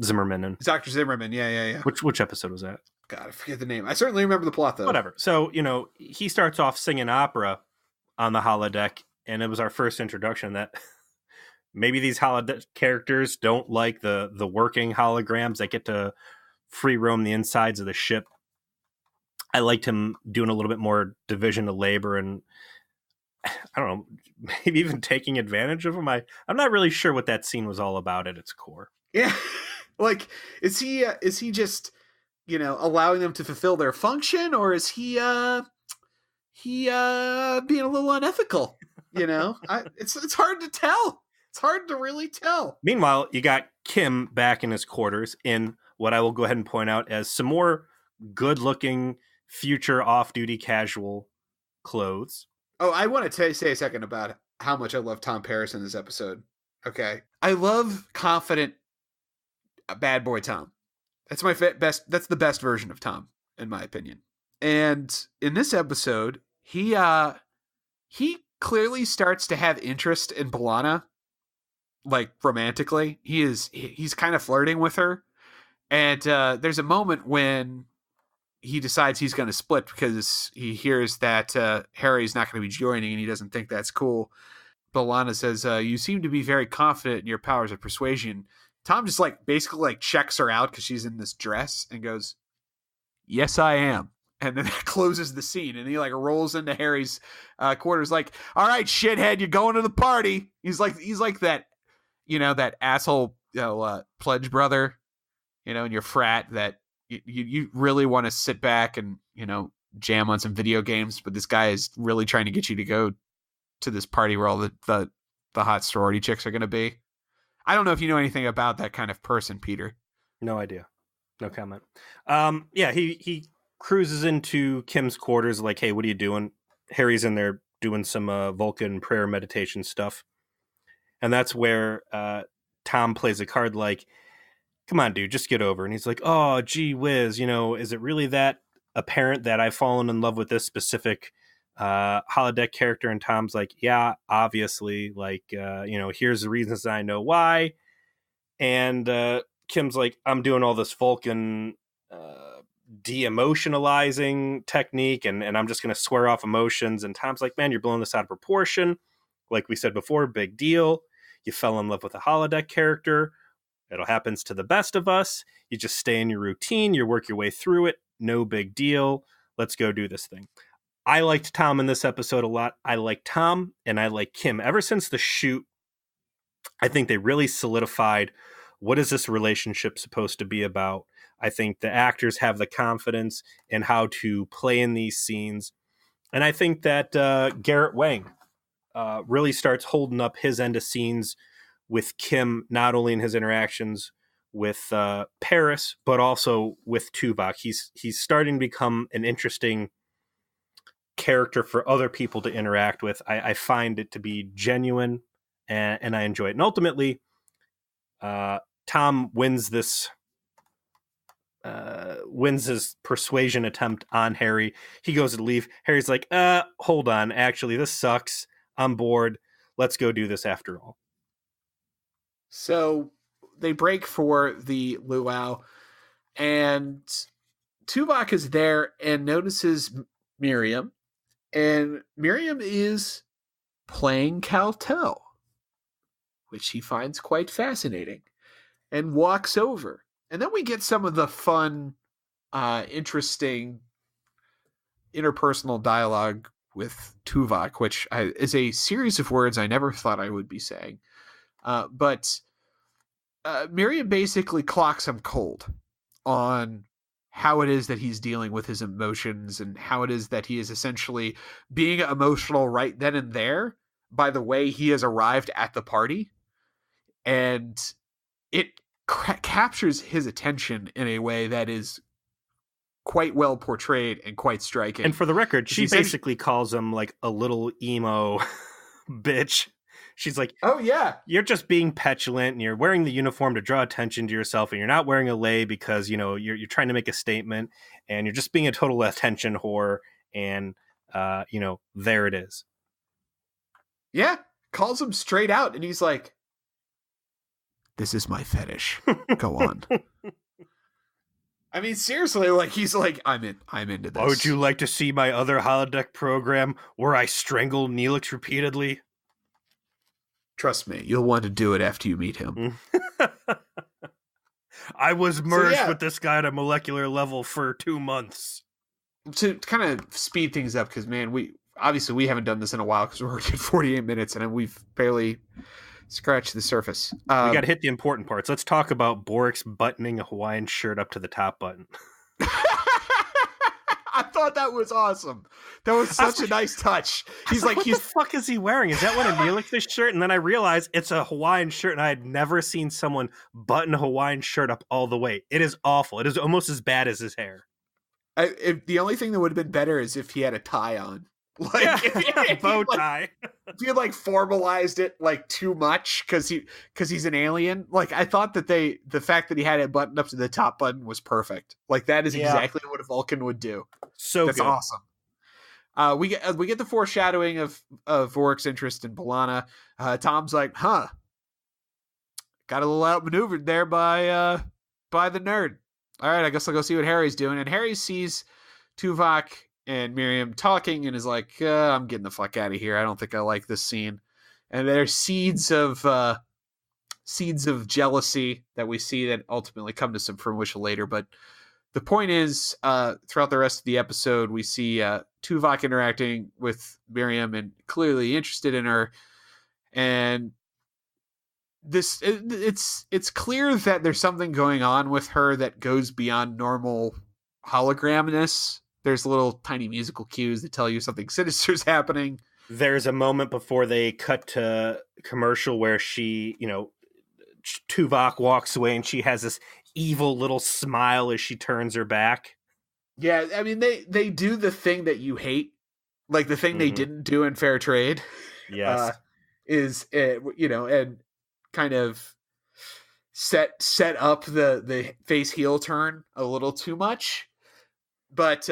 Zimmerman? And Dr. Zimmerman, yeah. Which episode was that? God, I forget the name. I certainly remember the plot, though. Whatever. So, he starts off singing opera on the holodeck, and it was our first introduction that maybe these holodeck characters don't like the working holograms that get to free roam the insides of the ship. I liked him doing a little bit more division of labor and, I don't know, maybe even taking advantage of them. I'm not really sure what that scene was all about at its core. Yeah. Like, is he just, allowing them to fulfill their function, or is he being a little unethical? It's hard to tell. It's hard to really tell. Meanwhile, you got Kim back in his quarters in what I will go ahead and point out as some more good-looking future off-duty casual clothes. Oh, I want to say a second about how much I love Tom Paris in this episode. Okay. I love confident bad boy Tom. That's my best. That's the best version of Tom, in my opinion. And in this episode, he clearly starts to have interest in B'Elanna, like romantically. He's kind of flirting with her. And there's a moment when he decides he's going to split because he hears that Harry's not going to be joining and he doesn't think that's cool. B'Elanna says, you seem to be very confident in your powers of persuasion. Tom just basically checks her out because she's in this dress and goes, yes, I am. And then that closes the scene, and he rolls into Harry's quarters like, all right, shithead, you're going to the party. He's like that, that asshole, pledge brother, in your frat that you really want to sit back and, jam on some video games, but this guy is really trying to get you to go to this party where all the hot sorority chicks are going to be. I don't know if you know anything about that kind of person, Peter. No idea. No comment. Yeah, he cruises into Kim's quarters like, hey, what are you doing? Harry's in there doing some Vulcan prayer meditation stuff. And that's where Tom plays a card like, come on, dude, just get over. And he's like, oh, gee whiz, is it really that apparent that I've fallen in love with this specific holodeck character? And Tom's like, yeah, obviously, here's the reasons I know why. And Kim's like, I'm doing all this Vulcan de-emotionalizing technique, and I'm just going to swear off emotions. And Tom's like, man, you're blowing this out of proportion. Like we said before, big deal. You fell in love with a holodeck character. It happens to the best of us. You just stay in your routine. You work your way through it. No big deal. Let's go do this thing. I liked Tom in this episode a lot. I like Tom and I like Kim. Ever since the shoot, I think they really solidified what is this relationship supposed to be about. I think the actors have the confidence in how to play in these scenes. And I think that Garrett Wang really starts holding up his end of scenes with Kim, not only in his interactions with Paris, but also with Tuvok. He's starting to become an interesting character for other people to interact with. I find it to be genuine, and I enjoy it. And ultimately, Tom wins this wins his persuasion attempt on Harry. He goes to leave. Harry's like, hold on. Actually, this sucks. I'm bored. Let's go do this after all. So they break for the luau, and Tuvok is there and notices Miriam, and Miriam is playing Caltel, which he finds quite fascinating, and walks over. And then we get some of the fun, interesting interpersonal dialogue with Tuvok, which is a series of words I never thought I would be saying. But Miriam basically clocks him cold on how it is that he's dealing with his emotions and how it is that he is essentially being emotional right then and there by the way he has arrived at the party. And it captures his attention in a way that is quite well portrayed and quite striking. And for the record, she basically calls him like a little emo bitch. She's like, oh yeah, you're just being petulant and you're wearing the uniform to draw attention to yourself, and you're not wearing a lei because, you know, you're trying to make a statement, and you're just being a total attention whore. And, you know, there it is. Yeah. Calls him straight out. And he's like, this is my fetish. Go on. I mean, seriously, like he's like, I'm into this. Oh, would you like to see my other holodeck program where I strangle Neelix repeatedly? Trust me, you'll want to do it after you meet him. I was merged with this guy at a molecular level for 2 months. To kind of speed things up, because, man, we haven't done this in a while because we're already at 48 minutes and we've barely scratched the surface. We got to hit the important parts. Let's talk about Borix buttoning a Hawaiian shirt up to the top button. I thought that was awesome. That was such a nice touch. He's like, what the fuck is he wearing? Is that one of Neelix's shirt? And then I realized it's a Hawaiian shirt, and I had never seen someone button a Hawaiian shirt up all the way. It is awful. It is almost as bad as his hair. The only thing that would have been better is if he had a tie on. Like, yeah, bow tie. If you like formalized it like too much because he's an alien. Like, I thought that the fact that he had it buttoned up to the top button was perfect. Like, that is exactly what a Vulcan would do. That's good. Awesome. We get the foreshadowing of Vorik's interest in B'Elanna. Tom's like, got a little outmaneuvered there by the nerd. All right, I guess I'll go see what Harry's doing. And Harry sees Tuvok and Miriam talking and is like, I'm getting the fuck out of here. I don't think I like this scene. And there's seeds of jealousy that we see that ultimately come to some fruition later. But the point is, throughout the rest of the episode, we see Tuvok interacting with Miriam and clearly interested in her. And it's clear that there's something going on with her that goes beyond normal hologramness. There's little tiny musical cues that tell you something sinister is happening. There's a moment before they cut to commercial where she, you know, Tuvok walks away and she has this evil little smile as she turns her back. Yeah, I mean, they do the thing that you hate, like the thing they didn't do in Fair Trade. Yes. And kind of set up the face heel turn a little too much. But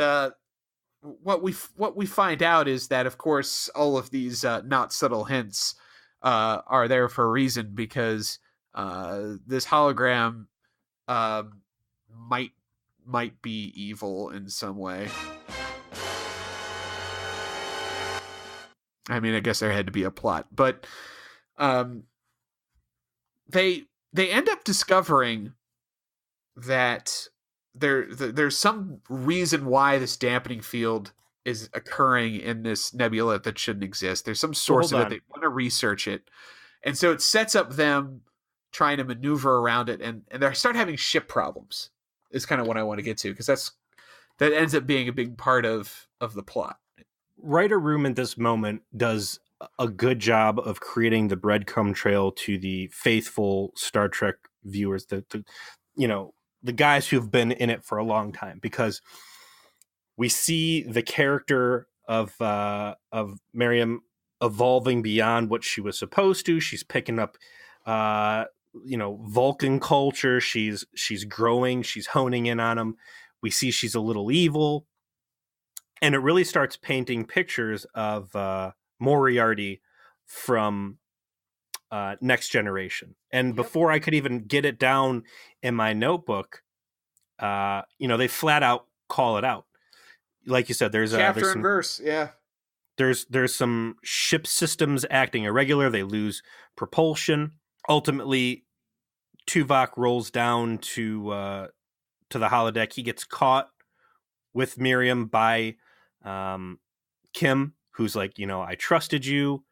what we find out is that, of course, all of these not subtle hints are there for a reason, because this hologram might be evil in some way. I mean, I guess there had to be a plot, but they end up discovering that there's some reason why this dampening field is occurring in this nebula that shouldn't exist. There's some source of it. They want to research it. And so it sets up them trying to maneuver around it, and they start having ship problems is kind of what I want to get to, because that ends up being a big part of the plot. Writer Room at this moment does a good job of creating the breadcrumb trail to the faithful Star Trek viewers, the guys who've been in it for a long time, because we see the character of Miriam evolving beyond what she was supposed to. She's picking up Vulcan culture. She's growing. She's honing in on them. We see she's a little evil. And it really starts painting pictures of Moriarty from Next Generation. And before I could even get it down in my notebook, they flat out call it out. Like you said, there's chapter and verse. Yeah. There's some ship systems acting irregular. They lose propulsion. Ultimately, Tuvok rolls down to the holodeck. He gets caught with Miriam by Kim, who's like, I trusted you.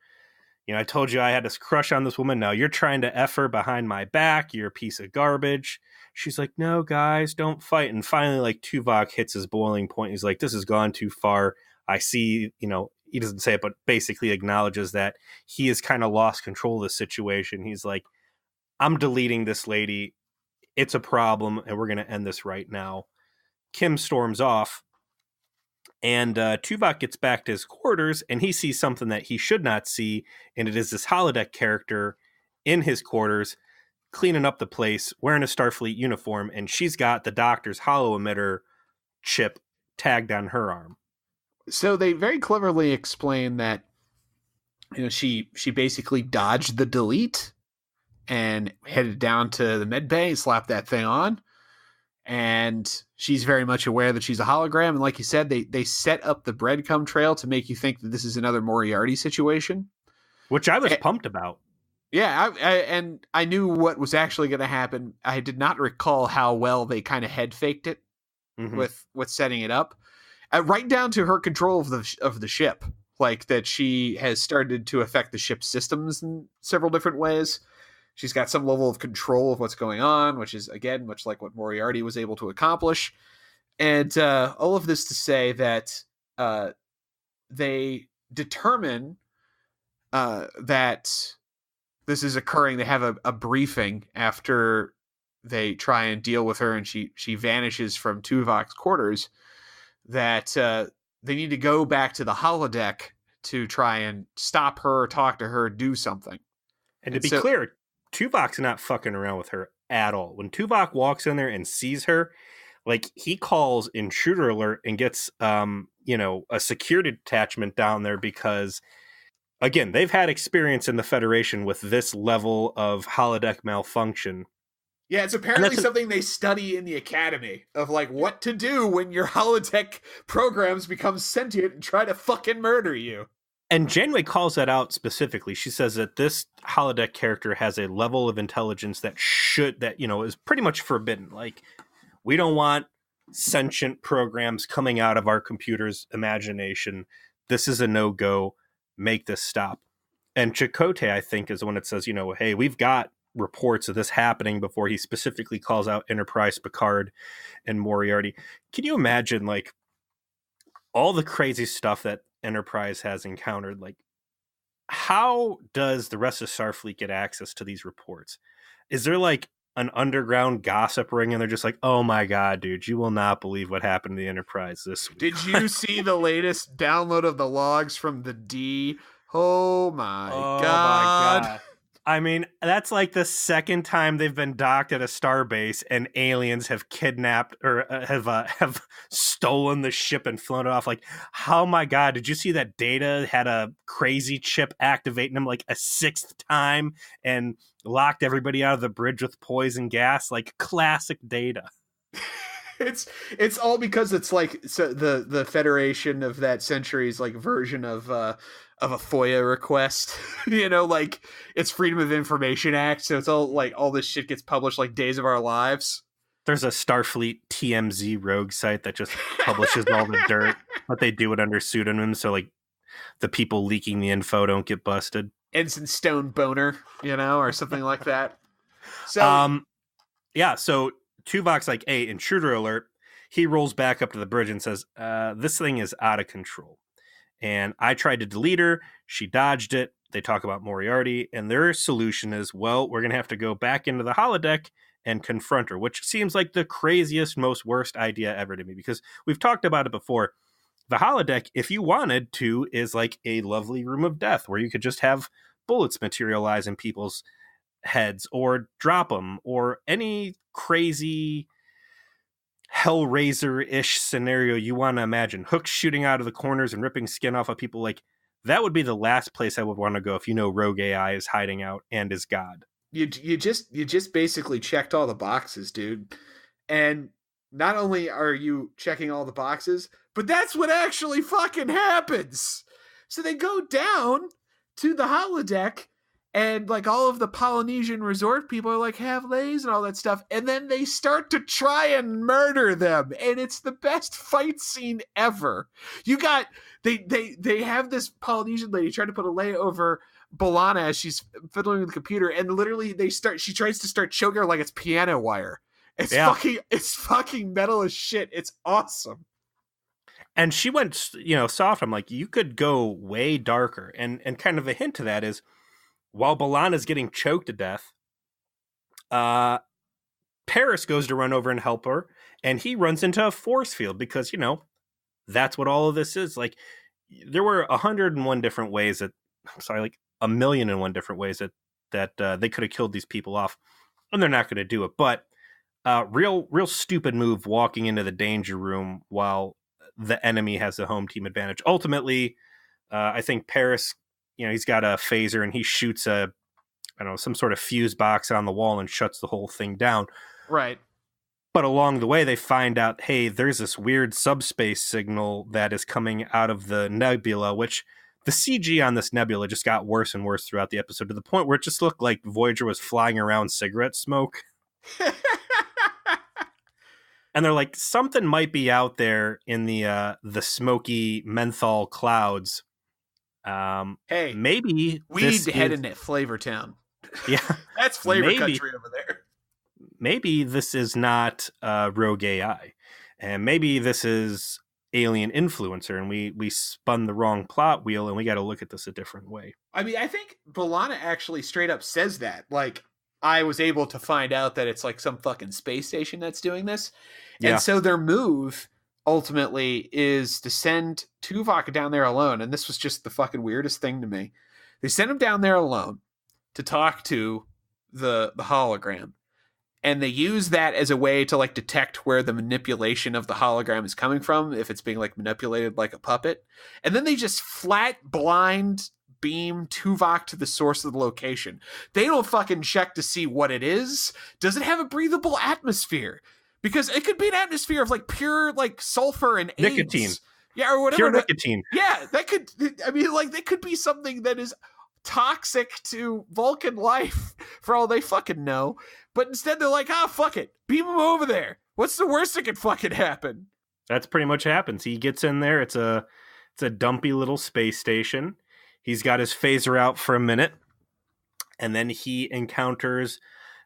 I told you I had this crush on this woman. Now you're trying to F her behind my back. You're a piece of garbage. She's like, no, guys, don't fight. And finally, like, Tuvok hits his boiling point. He's like, this has gone too far. I see, he doesn't say it, but basically acknowledges that he has kind of lost control of the situation. He's like, I'm deleting this lady. It's a problem, and we're going to end this right now. Kim storms off, and Tuvok gets back to his quarters, and he sees something that he should not see, and it is this holodeck character in his quarters cleaning up the place, wearing a Starfleet uniform, and she's got the doctor's holo emitter chip tagged on her arm. So they very cleverly explain that she basically dodged the delete and headed down to the med bay and slapped that thing on. And she's very much aware that she's a hologram. And like you said, they set up the breadcrumb trail to make you think that this is another Moriarty situation. Which I was pumped about. Yeah, and I knew what was actually going to happen. I did not recall how well they kind of head faked it with setting it up. Right down to her control of the ship. Like that she has started to affect the ship's systems in several different ways. She's got some level of control of what's going on, which is, again, much like what Moriarty was able to accomplish. And all of this to say that they determine that this is occurring. They have a briefing after they try and deal with her, and she vanishes from Tuvok's quarters, that they need to go back to the holodeck to try and stop her, talk to her, do something. And to be clear, Tuvok's not fucking around with her at all. When Tuvok walks in there and sees her, like, he calls intruder alert and gets a security detachment down there because, again, they've had experience in the Federation with this level of holodeck malfunction. Yeah, it's apparently something they study in the academy of, like, what to do when your holodeck programs become sentient and try to fucking murder you. And Janeway calls that out specifically. She says that this holodeck character has a level of intelligence that is pretty much forbidden. Like, we don't want sentient programs coming out of our computer's imagination. This is a no-go. Make this stop. And Chakotay, I think, is the one that says, hey, we've got reports of this happening, before he specifically calls out Enterprise, Picard, and Moriarty. Can you imagine, like, all the crazy stuff that Enterprise has encountered? Like, how does the rest of Starfleet get access to these reports? Is there like an underground gossip ring and they're just like, oh my god, dude, you will not believe what happened to the Enterprise this week? Did you see the latest download of the logs from the D? Oh my god. I mean, that's like the second time they've been docked at a starbase and aliens have kidnapped or have stolen the ship and flown it off. Like, oh my god, did you see that Data had a crazy chip activating them like a sixth time and locked everybody out of the bridge with poison gas? Like, classic Data. It's all because it's like, so the Federation of that century's like version of a FOIA request, like it's Freedom of Information Act. So it's all like all this shit gets published like Days of Our Lives. There's a Starfleet TMZ rogue site that just publishes all the dirt, but they do it under pseudonym. So like the people leaking the info don't get busted. Ensign Stone Boner, or something like that. So, so Tuvok's like, hey, intruder alert. He rolls back up to the bridge and says, this thing is out of control. And I tried to delete her. She dodged it. They talk about Moriarty. And their solution is, well, we're going to have to go back into the holodeck and confront her, which seems like the craziest, most worst idea ever to me. Because we've talked about it before. The holodeck, if you wanted to, is like a lovely room of death where you could just have bullets materialize in people's heads or drop them or any crazy Hellraiser-ish scenario you want to imagine. Hooks shooting out of the corners and ripping skin off of people. Like, that would be the last place I would want to go if Rogue AI is hiding out and is God. You just basically checked all the boxes, dude. And not only are you checking all the boxes, but that's what actually fucking happens. So they go down to the holodeck, and like all of the Polynesian resort people are like, have lays and all that stuff, and then they start to try and murder them, and it's the best fight scene ever. You got they have this Polynesian lady trying to put a lay over B'Elanna as she's fiddling with the computer, and literally she tries to start choking her like it's piano wire. It's fucking metal as shit. It's awesome. And she went, soft. I'm like, you could go way darker. And kind of a hint to that is, while B'Elanna's getting choked to death, Paris goes to run over and help her, and he runs into a force field because, that's what all of this is. Like, there were 101 different ways like 1,000,001 different ways that they could have killed these people off, and they're not going to do it. But real stupid move walking into the danger room while the enemy has the home team advantage. Ultimately, I think Paris, he's got a phaser and he shoots some sort of fuse box on the wall and shuts the whole thing down. Right. But along the way, they find out, hey, there's this weird subspace signal that is coming out of the nebula, which the CG on this nebula just got worse and worse throughout the episode, to the point where it just looked like Voyager was flying around cigarette smoke. And they're like, something might be out there in the smoky menthol clouds. Hey, maybe we'd head into Flavor Town. Yeah, that's flavor country over there. Maybe this is not Rogue AI, and maybe this is alien influencer, and we spun the wrong plot wheel, and we got to look at this a different way. I mean, I think B'Elanna actually straight up says that. Like, I was able to find out that it's like some fucking space station that's doing this. Yeah. And so their move ultimately is to send Tuvok down there alone. And this was just the fucking weirdest thing to me. They send him down there alone to talk to the hologram. And they use that as a way to like detect where the manipulation of the hologram is coming from, if it's being like manipulated like a puppet. And then they just flat blind beam Tuvok to the source of the location. They don't fucking check to see what it is. Does it have a breathable atmosphere? Because it could be an atmosphere of like pure like sulfur and nicotine. AIDS. Yeah, or whatever. Pure nicotine. Yeah, that could, I mean, like, that could be something that is toxic to Vulcan life for all they fucking know. But instead they're like, fuck it. Beam him over there. What's the worst that could fucking happen? That's pretty much what happens. He gets in there. It's a dumpy little space station. He's got his phaser out for a minute, and then he encounters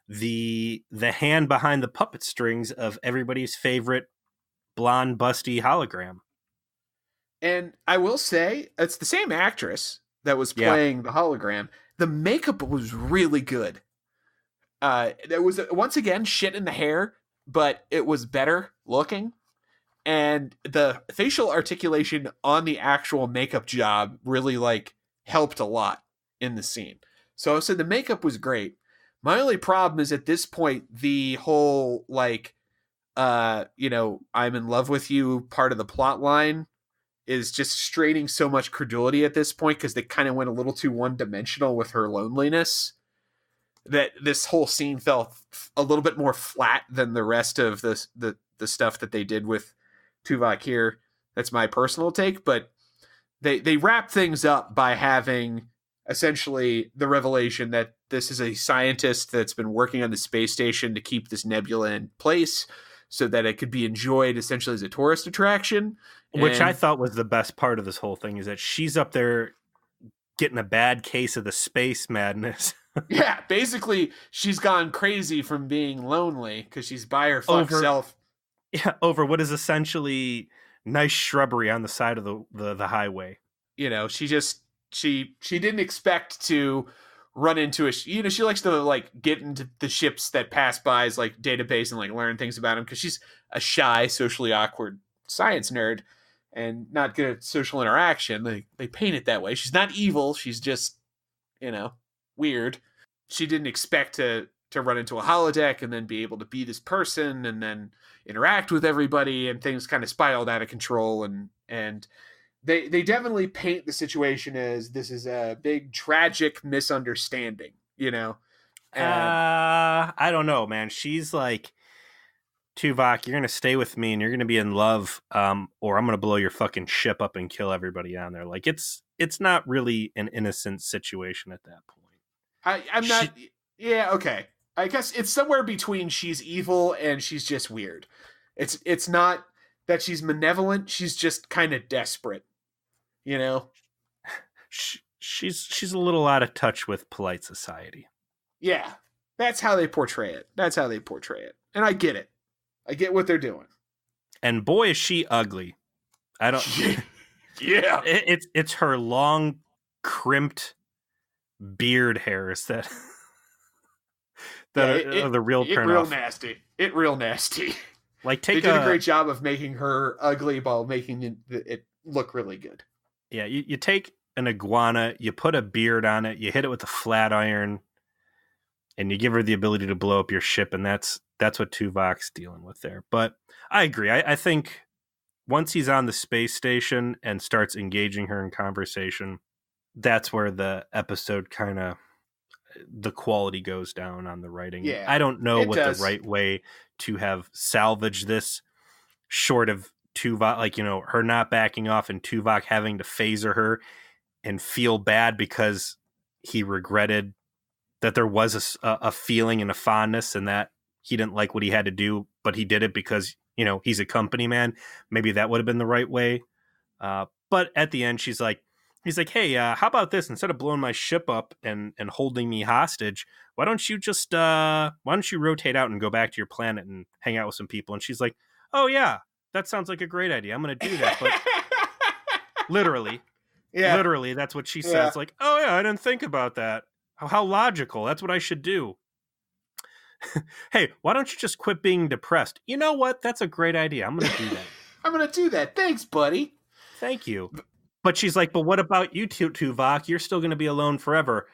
the hand behind the puppet strings of everybody's favorite blonde, busty hologram. And I will say, it's the same actress that was playing the hologram. The makeup was really good. There was, once again, shit in the hair, but it was better looking. And the facial articulation on the actual makeup job really, like, helped a lot in the scene. So the makeup was great. My only problem is at this point, the whole, like, I'm in love with you part of the plot line is just straining so much credulity at this point, because they kind of went a little too one-dimensional with her loneliness, that this whole scene felt a little bit more flat than the rest of the stuff that they did with Tuvok here. That's my personal take, but they wrap things up by having essentially the revelation that this is a scientist that's been working on the space station to keep this nebula in place so that it could be enjoyed essentially as a tourist attraction. Which I thought was the best part of this whole thing, is that she's up there getting a bad case of the space madness. Yeah, basically she's gone crazy from being lonely because she's by her self. Yeah, over what is essentially nice shrubbery on the side of the highway. She didn't expect to run into a, she likes to like get into the ships that pass by as like database and like learn things about them, because she's a shy, socially awkward science nerd and not good at social interaction. They paint it that way. She's not evil. She's just, weird. she didn't expect to run into a holodeck and then be able to be this person and then interact with everybody, and things kind of spiraled out of control. And they definitely paint the situation as this is a big tragic misunderstanding, you know. I don't know, man. She's like, Tuvok, you're gonna stay with me and you're gonna be in love, or I'm gonna blow your fucking ship up and kill everybody on there. Like it's not really an innocent situation at that point. I'm not. Yeah, okay. I guess it's somewhere between she's evil and she's just weird. It's not that she's malevolent. She's just kind of desperate, you know. She's a little out of touch with polite society. Yeah, that's how they portray it. And I get it. I get what they're doing. And boy, is she ugly. I don't. Yeah. It's her long, crimped beard hairs that are the real turn off. It real nasty. Like they did a great job of making her ugly while making it look really good. Yeah, you take an iguana, you put a beard on it, you hit it with a flat iron, and you give her the ability to blow up your ship, and that's what Tuvok's dealing with there. But I agree. I think once he's on the space station and starts engaging her in conversation, that's where the episode kind of, the quality goes down on the writing. Yeah, I don't know what the right way to have salvaged this, short of Tuvok, like, you know, her not backing off and Tuvok having to phaser her and feel bad because he regretted that there was a feeling and a fondness, and that he didn't like what he had to do, but he did it because, you know, he's a company man. Maybe that would have been the right way. But at the end, he's like, hey, how about this? Instead of blowing my ship up and holding me hostage, why don't you rotate out and go back to your planet and hang out with some people? And she's like, oh yeah, that sounds like a great idea. I'm going to do that. But literally, that's what she says. Like, oh yeah, I didn't think about that. How logical. That's what I should do. Hey, why don't you just quit being depressed? You know what? That's a great idea. I'm going to do that. I'm going to do that. Thanks, buddy. Thank you. But she's like, but what about you, Tuvok? You're still going to be alone forever.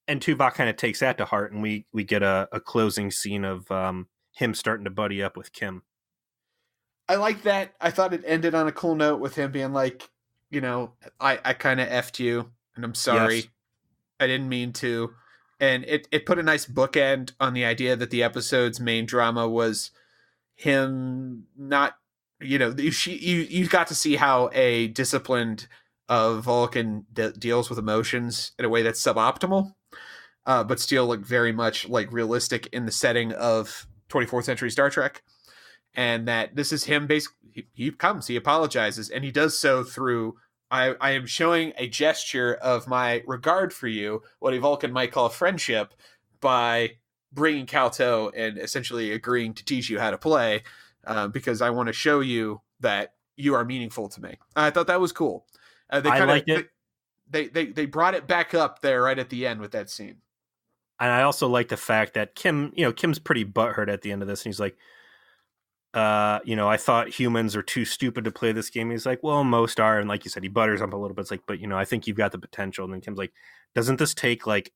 And Tuvok kind of takes that to heart, and we get a closing scene of him starting to buddy up with Kim. I like that. I thought it ended on a cool note with him being like, you know, I kind of effed you, and I'm sorry. Yes. I didn't mean to. And it put a nice bookend on the idea that the episode's main drama was him not, you know, you got to see how a disciplined Vulcan deals with emotions in a way that's suboptimal, but still like very much like realistic in the setting of 24th century Star Trek. And that this is him basically, he comes, he apologizes, and he does so through, I am showing a gesture of my regard for you, what a Vulcan might call friendship, by bringing Calto and essentially agreeing to teach you how to play, because I want to show you that you are meaningful to me. I thought that was cool. I liked it. They brought it back up there right at the end with that scene. And I also like the fact that Kim's pretty butthurt at the end of this, and he's like, I thought humans are too stupid to play this game. He's like, well, most are. And like you said, he butters up a little bit. It's like, but I think you've got the potential. And then Kim's like, doesn't this take like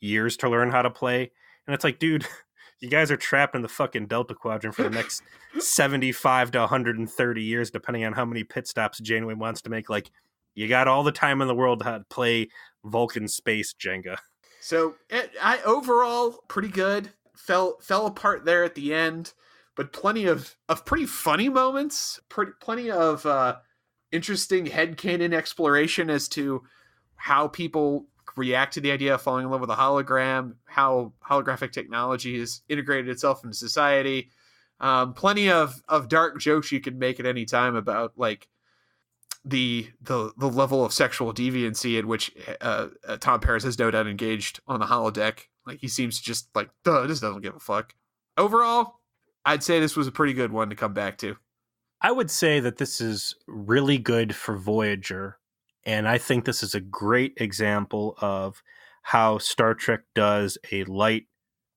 years to learn how to play? And it's like, dude, you guys are trapped in the fucking Delta Quadrant for the next 75 to 130 years, depending on how many pit stops Janeway wants to make. Like, you got all the time in the world to play Vulcan space Jenga. So I overall pretty good. Fell apart there at the end. But plenty of pretty funny moments, plenty of interesting headcanon exploration as to how people react to the idea of falling in love with a hologram, how holographic technology has integrated itself into society. Plenty of dark jokes you could make at any time about like the level of sexual deviancy in which Tom Paris has no doubt engaged on the holodeck. Like he seems just like, this doesn't give a fuck. Overall, I'd say this was a pretty good one to come back to. I would say that this is really good for Voyager, and I think this is a great example of how Star Trek does a light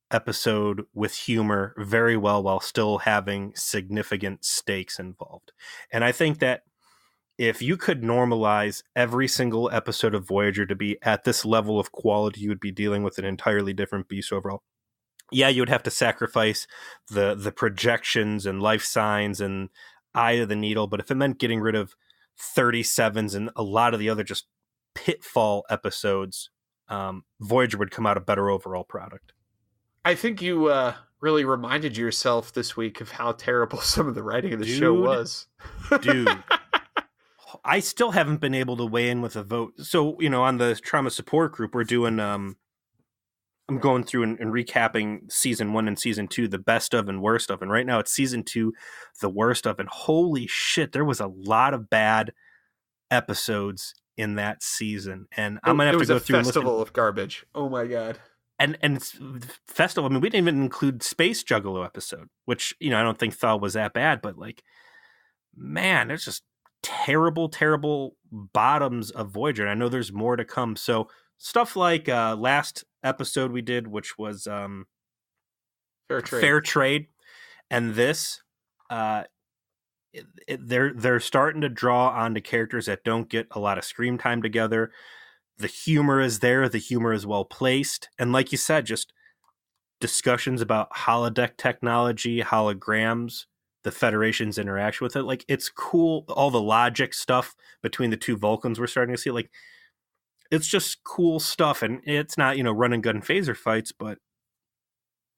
episode with humor very well while still having significant stakes involved. And I think that if you could normalize every single episode of Voyager to be at this level of quality, you would be dealing with an entirely different beast overall. Yeah, you would have to sacrifice the projections and life signs and eye of the needle, but if it meant getting rid of 37s and a lot of the other just pitfall episodes, Voyager would come out a better overall product. I think you really reminded yourself this week of how terrible some of the writing of the show was. Dude. I still haven't been able to weigh in with a vote. So, on the trauma support group, we're doing, I'm going through and recapping season 1 and season 2, the best of and worst of. And right now it's season 2, the worst of. And holy shit, there was a lot of bad episodes in that season. And I'm going to have to go through a festival of garbage. Oh my God. And it's festival. I mean, we didn't even include Space Juggalo episode, which, I don't think Thal was that bad, but like, man, there's just terrible bottoms of Voyager. And I know there's more to come. So stuff like last episode we did, which was Fair Trade. And this, they're starting to draw onto characters that don't get a lot of screen time together. The humor is there. The humor is well placed. And like you said, just discussions about holodeck technology, holograms, the Federation's interaction with it. Like, it's cool. All the logic stuff between the two Vulcans we're starting to see. Like, it's just cool stuff. And it's not, run and gun phaser fights, but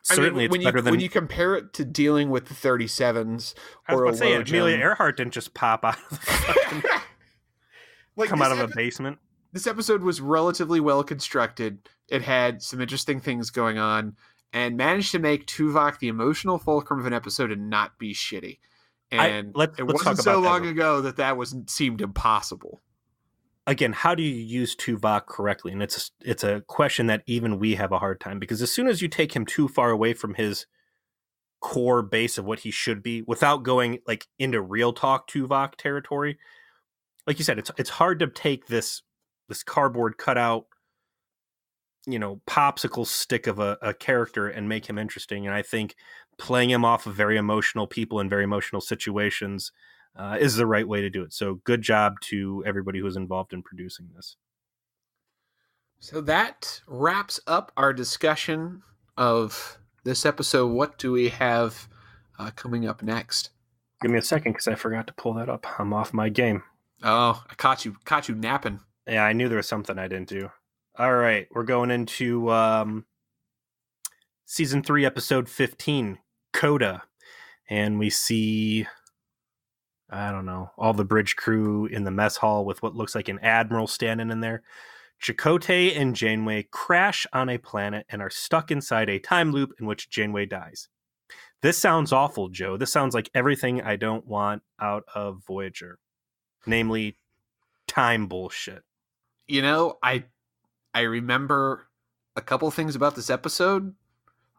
certainly it's better than... When you compare it to dealing with the 37s or a low Amelia Earhart didn't just pop out of the fucking... come out of a basement. This episode was relatively well constructed. It had some interesting things going on and managed to make Tuvok the emotional fulcrum of an episode and not be shitty. And it wasn't so long ago that seemed impossible. Again, how do you use Tuvok correctly? And it's a question that even we have a hard time, because as soon as you take him too far away from his core base of what he should be, without going like into real talk Tuvok territory, like you said, it's hard to take this cardboard cutout, popsicle stick of a character and make him interesting. And I think playing him off of very emotional people in very emotional situations is the right way to do it. So good job to everybody who was involved in producing this. So that wraps up our discussion of this episode. What do we have coming up next? Give me a second, because I forgot to pull that up. I'm off my game. Oh, I caught you napping. Yeah, I knew there was something I didn't do. All right, we're going into season 3, episode 15, Coda. And we see, I don't know, all the bridge crew in the mess hall with what looks like an admiral standing in there. Chakotay and Janeway crash on a planet and are stuck inside a time loop in which Janeway dies. This sounds awful, Joe. This sounds like everything I don't want out of Voyager. Namely, time bullshit. I remember a couple things about this episode,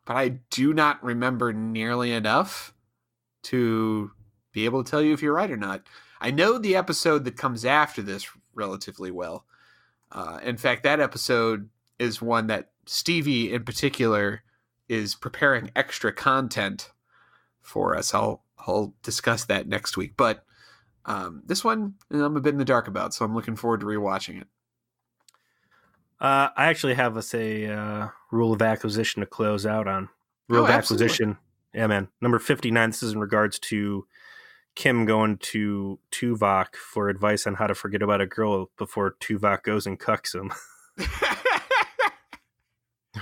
but I do not remember nearly enough to be able to tell you if you're right or not. I know the episode that comes after this relatively well. In fact, that episode is one that Stevie in particular is preparing extra content for us. I'll discuss that next week. But this one, I'm a bit in the dark about, so I'm looking forward to rewatching it. I actually have a rule of acquisition to close out on. Rule of acquisition. Yeah, man. Number 59. This is in regards to Kim going to Tuvok for advice on how to forget about a girl before Tuvok goes and cucks him.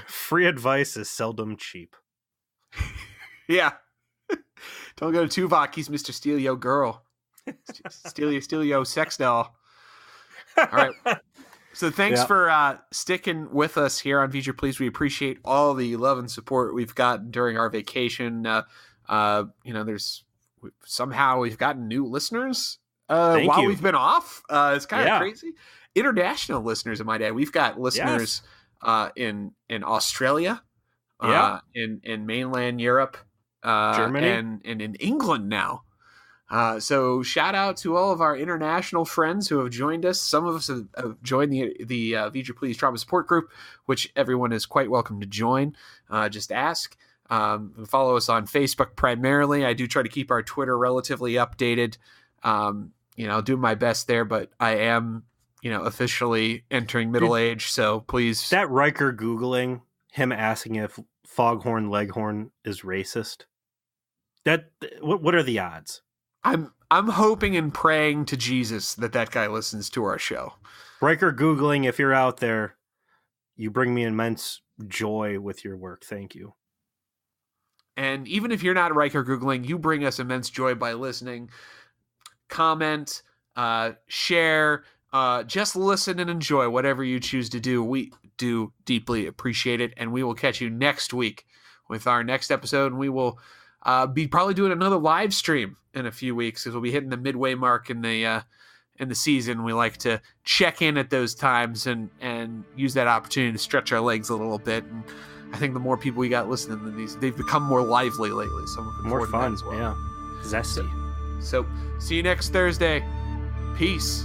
Free advice is seldom cheap. Yeah. Don't go to Tuvok. He's Mr. Steal Yo Girl. Steal Yo sex doll. All right. So thanks for sticking with us here on Feature Please. We appreciate all the love and support we've gotten during our vacation. We've gotten new listeners while we've been off. It's kind of crazy. International listeners, I might add. We've got listeners in Australia, in mainland Europe, Germany, and in England now. So shout out to all of our international friends who have joined us. Some of us have joined the Feature Please Trauma Support Group, which everyone is quite welcome to join. Just ask. Follow us on Facebook primarily. I do try to keep our Twitter relatively updated. I'll do my best there, but I am, officially entering middle age. So please. That Riker Googling him asking if Foghorn Leghorn is racist. What are the odds? I'm hoping and praying to Jesus that guy listens to our show. Riker Googling, if you're out there, you bring me immense joy with your work. Thank you. And even if you're not Riker Googling, you bring us immense joy by listening. Comment, share, just listen and enjoy whatever you choose to do. We do deeply appreciate it, and we will catch you next week with our next episode. And we will be probably doing another live stream in a few weeks, because we'll be hitting the midway mark in the season. We like to check in at those times and use that opportunity to stretch our legs a little bit. And I think the more people we got listening to these, they've become more lively lately. So more fun as well. Yeah, zesty. So see you next Thursday. Peace.